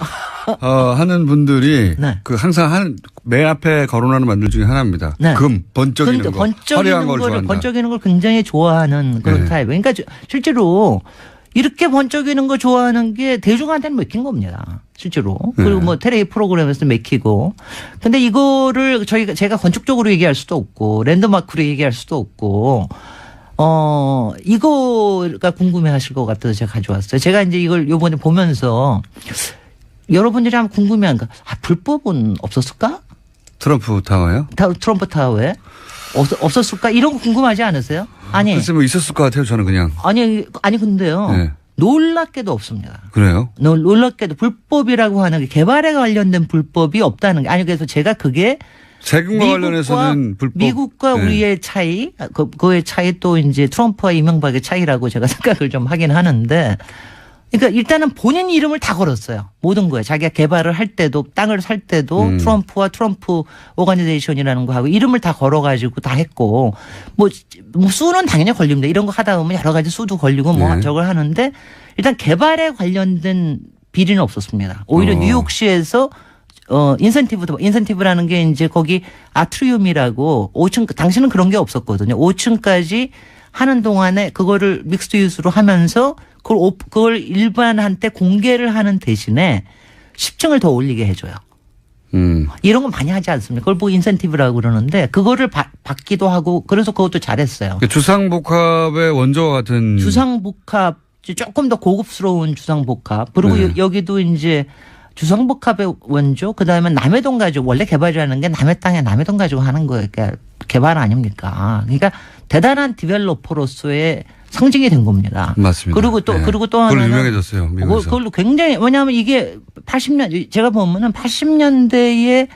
하는 분들이 항상 맨 앞에 거론하는 만들 중에 하나입니다. 금 번쩍이는 거, 화려한 걸 좋아한다. 번쩍이는 걸 굉장히 좋아하는 그런 타입. 그러니까 실제로 이렇게 번쩍이는 거 좋아하는 게 대중한테는 맥힌 겁니다. 실제로. 그리고 뭐 텔레비 프로그램에서 맥히고. 근데 이거를 제가 건축적으로 얘기할 수도 없고 랜드마크로 얘기할 수도 없고 이거가 궁금해 하실 것 같아서 제가 가져왔어요. 제가 이제 이걸 요번에 보면서 여러분들이 한번 궁금해한 거. 불법은 없었을까? 트럼프 타워요? 트럼프 타워에? 없었을까? 이런 거 궁금하지 않으세요? 아니. 글쎄 뭐 있었을 것 같아요. 저는 그냥. 아니 근데요. 놀랍게도 없습니다. 그래요? 놀랍게도 불법이라고 하는 게 개발에 관련된 불법이 없다는 게. 그래서 제가 그게 세금과 관련해서는 불법. 미국과 네. 우리의 차이, 그의 차이 또 이제 트럼프와 이명박의 차이라고 제가 생각을 좀 하긴 하는데, 그러니까 일단은 본인 이름을 다 걸었어요. 모든 거에. 자기가 개발을 할 때도 땅을 살 때도 트럼프와 트럼프 오거니제이션이라는 거 하고 이름을 다 걸어가지고 다 했고 뭐 수는 당연히 걸립니다. 이런 거 하다 보면 여러 가지 수도 걸리고 뭐 네. 저걸 하는데 일단 개발에 관련된 비리는 없었습니다. 오히려 뉴욕시에서 인센티브라는 게 이제 거기 아트리움이라고 5층, 당시는 그런 게 없었거든요. 5층까지 하는 동안에 그거를 믹스드 유스로 하면서 그걸 일반한테 공개를 하는 대신에 10층을 더 올리게 해줘요. 이런 건 많이 하지 않습니까? 그걸 보고 인센티브라고 그러는데 그거를 받기도 하고 그래서 그것도 잘했어요. 주상복합의 원조와 같은. 주상복합 조금 더 고급스러운 주상복합 그리고 네. 여기도 이제 주상복합의 원조 그다음에 남해동 가지고 원래 개발이라는 게 남해 땅에 남해동 가지고 하는 거예요. 그러니까 개발 아닙니까? 그러니까 대단한 디벨로퍼로서의 상징이 된 겁니다. 맞습니다. 그리고 또 그걸로 하나는 유명해졌어요. 미국에서. 그걸로 굉장히 왜냐하면 이게 80년 제가 보면은 80년대에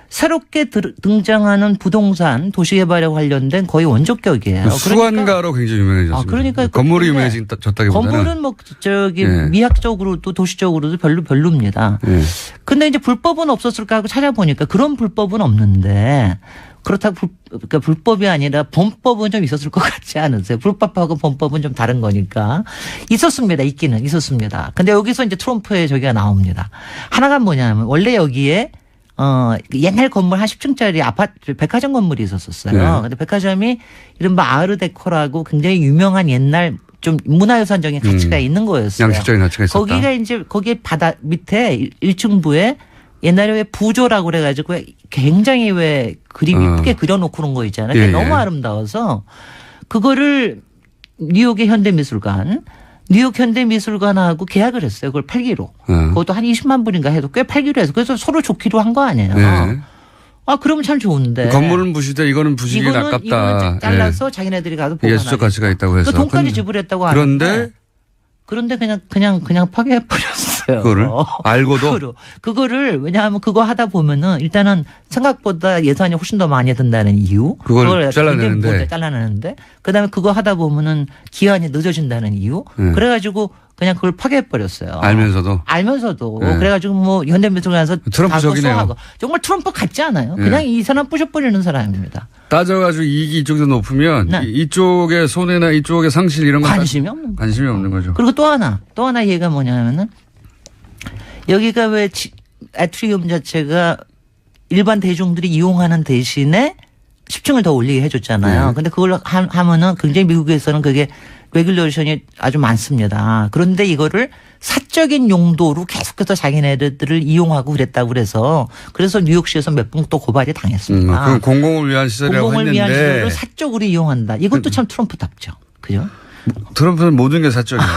새롭게 등장하는 부동산 도시개발에 관련된 거의 원조격이에요. 수완가로 굉장히 유명해졌습니다. 그러니까 건물이 유명해졌다기보다는. 건물은 뭐 저기 예. 미학적으로도 도시적으로도 별로입니다. 예. 근데 이제 불법은 없었을까 하고 찾아보니까 그런 불법은 없는데 그렇다고 그러니까 불법이 아니라 범법은 좀 있었을 것 같지 않으세요? 불법하고 범법은 좀 다른 거니까. 있었습니다. 있기는 있었습니다. 근데 여기서 이제 트럼프의 저기가 나옵니다. 하나가 뭐냐면 원래 여기에 옛날 건물 한 10층짜리 아파트, 백화점 건물이 있었어요. 네. 근데 백화점이 이른바 아르데코라고 굉장히 유명한 옛날 좀 문화유산적인 가치가 있는 거였어요. 양식적인 가치가 있었다. 거기가 이제 거기 바다 밑에 1층부에 옛날에 왜 부조라고 그래가지고 굉장히 왜 그림 이쁘게 그려놓고 그런 거 있잖아요. 예, 너무 예. 아름다워서 그거를 뉴욕의 뉴욕 현대미술관하고 계약을 했어요. 그걸 팔기로. 그것도 한 20만 불인가 해도 꽤 팔기로 해서 그래서 서로 좋기로 한 거 아니에요. 네. 아, 그러면 참 좋은데. 건물은 부시되 이거는 부시기 아깝다. 이거는 잘라서 자기네들이 가서 보관하겠다. 예술적 가치가 있다고 해서. 그 돈까지 지불했다고 하는데. 그런데 그냥 파괴해버렸어요. 그거를 알고도 그거를 왜냐하면 그거 하다 보면은 일단은 생각보다 예산이 훨씬 더 많이 든다는 이유. 그걸 잘라내는데. 그다음에 그거 하다 보면은 기한이 늦어진다는 이유. 그래가지고 그냥 그걸 파괴해버렸어요. 알면서도. 네. 그래가지고 뭐 현대미술관에서 트럼프적이네요. 정말 트럼프 같지 않아요? 그냥 이 사람 부셔버리는 사람입니다. 따져가지고 이익이 이쪽에서 높으면 네. 이쪽의 손해나 이쪽의 상실 이런 건 관심이 없는 거죠. 그리고 또 하나 얘기가 뭐냐면은 여기가 왜 아트리움 자체가 일반 대중들이 이용하는 대신에 10층을 더 올리게 해줬잖아요. 네. 근데 그걸 하면은 굉장히 미국에서는 그게 레귤레이션이 아주 많습니다. 그런데 이거를 사적인 용도로 계속해서 자기네들을 이용하고 그랬다고 그래서 뉴욕시에서 몇 번 또 고발이 당했습니다. 그건 공공을 위한 시설이라고 공공을 했는데. 위한 시설을 사적으로 이용한다. 이것도 참 트럼프답죠. 그죠? 트럼프는 모든 게 사적이에요.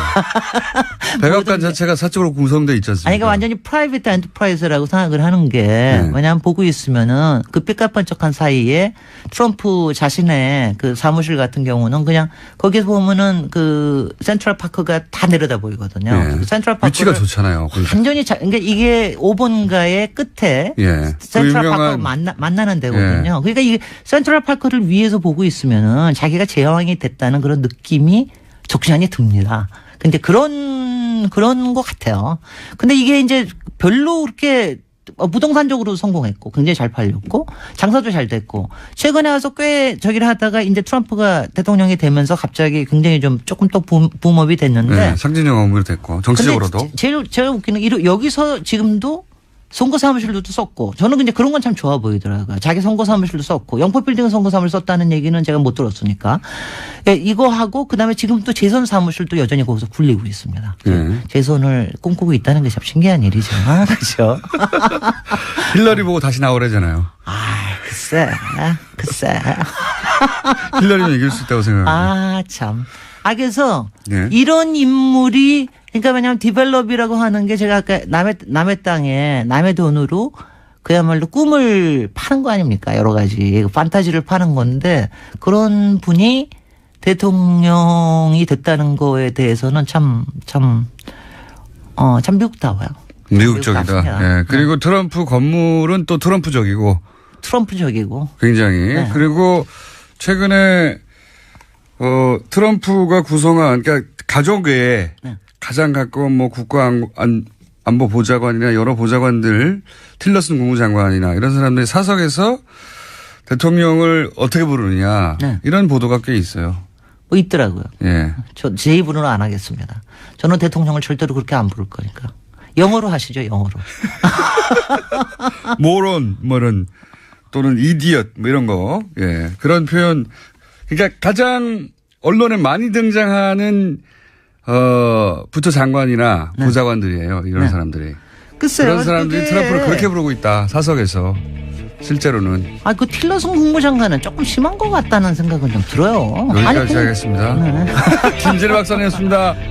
백악관 자체가 사적으로 구성되어 있지 않습니까? 아니, 그러니까 완전히 프라이빗 엔터프라이즈라고 생각을 하는 게 왜냐하면 보고 있으면은 그 삐까뻔쩍한 사이에 트럼프 자신의 그 사무실 같은 경우는 그냥 거기서 보면은 그 센트럴 파크가 다 내려다 보이거든요. 네. 그 센트럴 파크 위치가 좋잖아요. 완전히 그러니까 이게 5번가의 끝에 센트럴 파크가 만나는 데거든요. 그러니까 이 센트럴 파크를 위에서 보고 있으면은 자기가 제왕이 됐다는 그런 느낌이 적잖이 듭니다. 근데 그런 것 같아요. 근데 이게 이제 별로 그렇게 부동산적으로 성공했고 굉장히 잘 팔렸고 장사도 잘 됐고 최근에 와서 꽤 저기를 하다가 이제 트럼프가 대통령이 되면서 갑자기 굉장히 좀 조금 또 붐업이 됐는데 상징적 업무로 됐고 정치적으로도 제일 웃기는 게 여기서 지금도 선거 사무실도 썼고 저는 근데 그런 건 참 좋아 보이더라고요. 자기 선거 사무실도 썼고 영포빌딩 선거 사무실 썼다는 얘기는 제가 못 들었으니까 이거 하고 그다음에 지금 또 재선 사무실도 여전히 거기서 굴리고 있습니다. 재선을 꿈꾸고 있다는 게 참 신기한 일이죠. 그렇죠. 힐러리 보고 다시 나오래잖아요. 글쎄. 힐러리는 이길 수 있다고 생각합니다. 참. 그래서 이런 인물이 그러니까 왜냐하면 디벨롭이라고 하는 게 제가 아까 남의 땅에 남의 돈으로 그야말로 꿈을 파는 거 아닙니까? 여러 가지 판타지를 파는 건데 그런 분이 대통령이 됐다는 거에 대해서는 참 미국다워요. 미국적이다. 그리고 트럼프 건물은 또 트럼프적이고 트럼프적이고. 굉장히. 네. 그리고 최근에 트럼프가 구성한 그러니까 가족 외에 네. 가장 가까운 뭐 국가안보 보좌관이나 여러 보좌관들, 틸러슨 국무장관이나 이런 사람들이 사석에서 대통령을 어떻게 부르느냐 네. 이런 보도가 꽤 있어요. 뭐 있더라고요. 예. 제 입으로는 안 하겠습니다. 저는 대통령을 절대로 그렇게 안 부를 거니까. 영어로 하시죠, 영어로. 모론, 뭐는 또는 이디엇 뭐 이런 거. 예. 그런 표현. 그러니까 가장 언론에 많이 등장하는 부처 장관이나 네. 보좌관들이에요. 이런 네. 사람들이. 글쎄요. 그런 사람들이 트럼프를 그렇게 부르고 있다. 사석에서. 실제로는. 그 틸러슨 국무장관은 조금 심한 것 같다는 생각은 좀 들어요. 여기까지 아니, 하겠습니다. 네. 김진애 박사님이었습니다.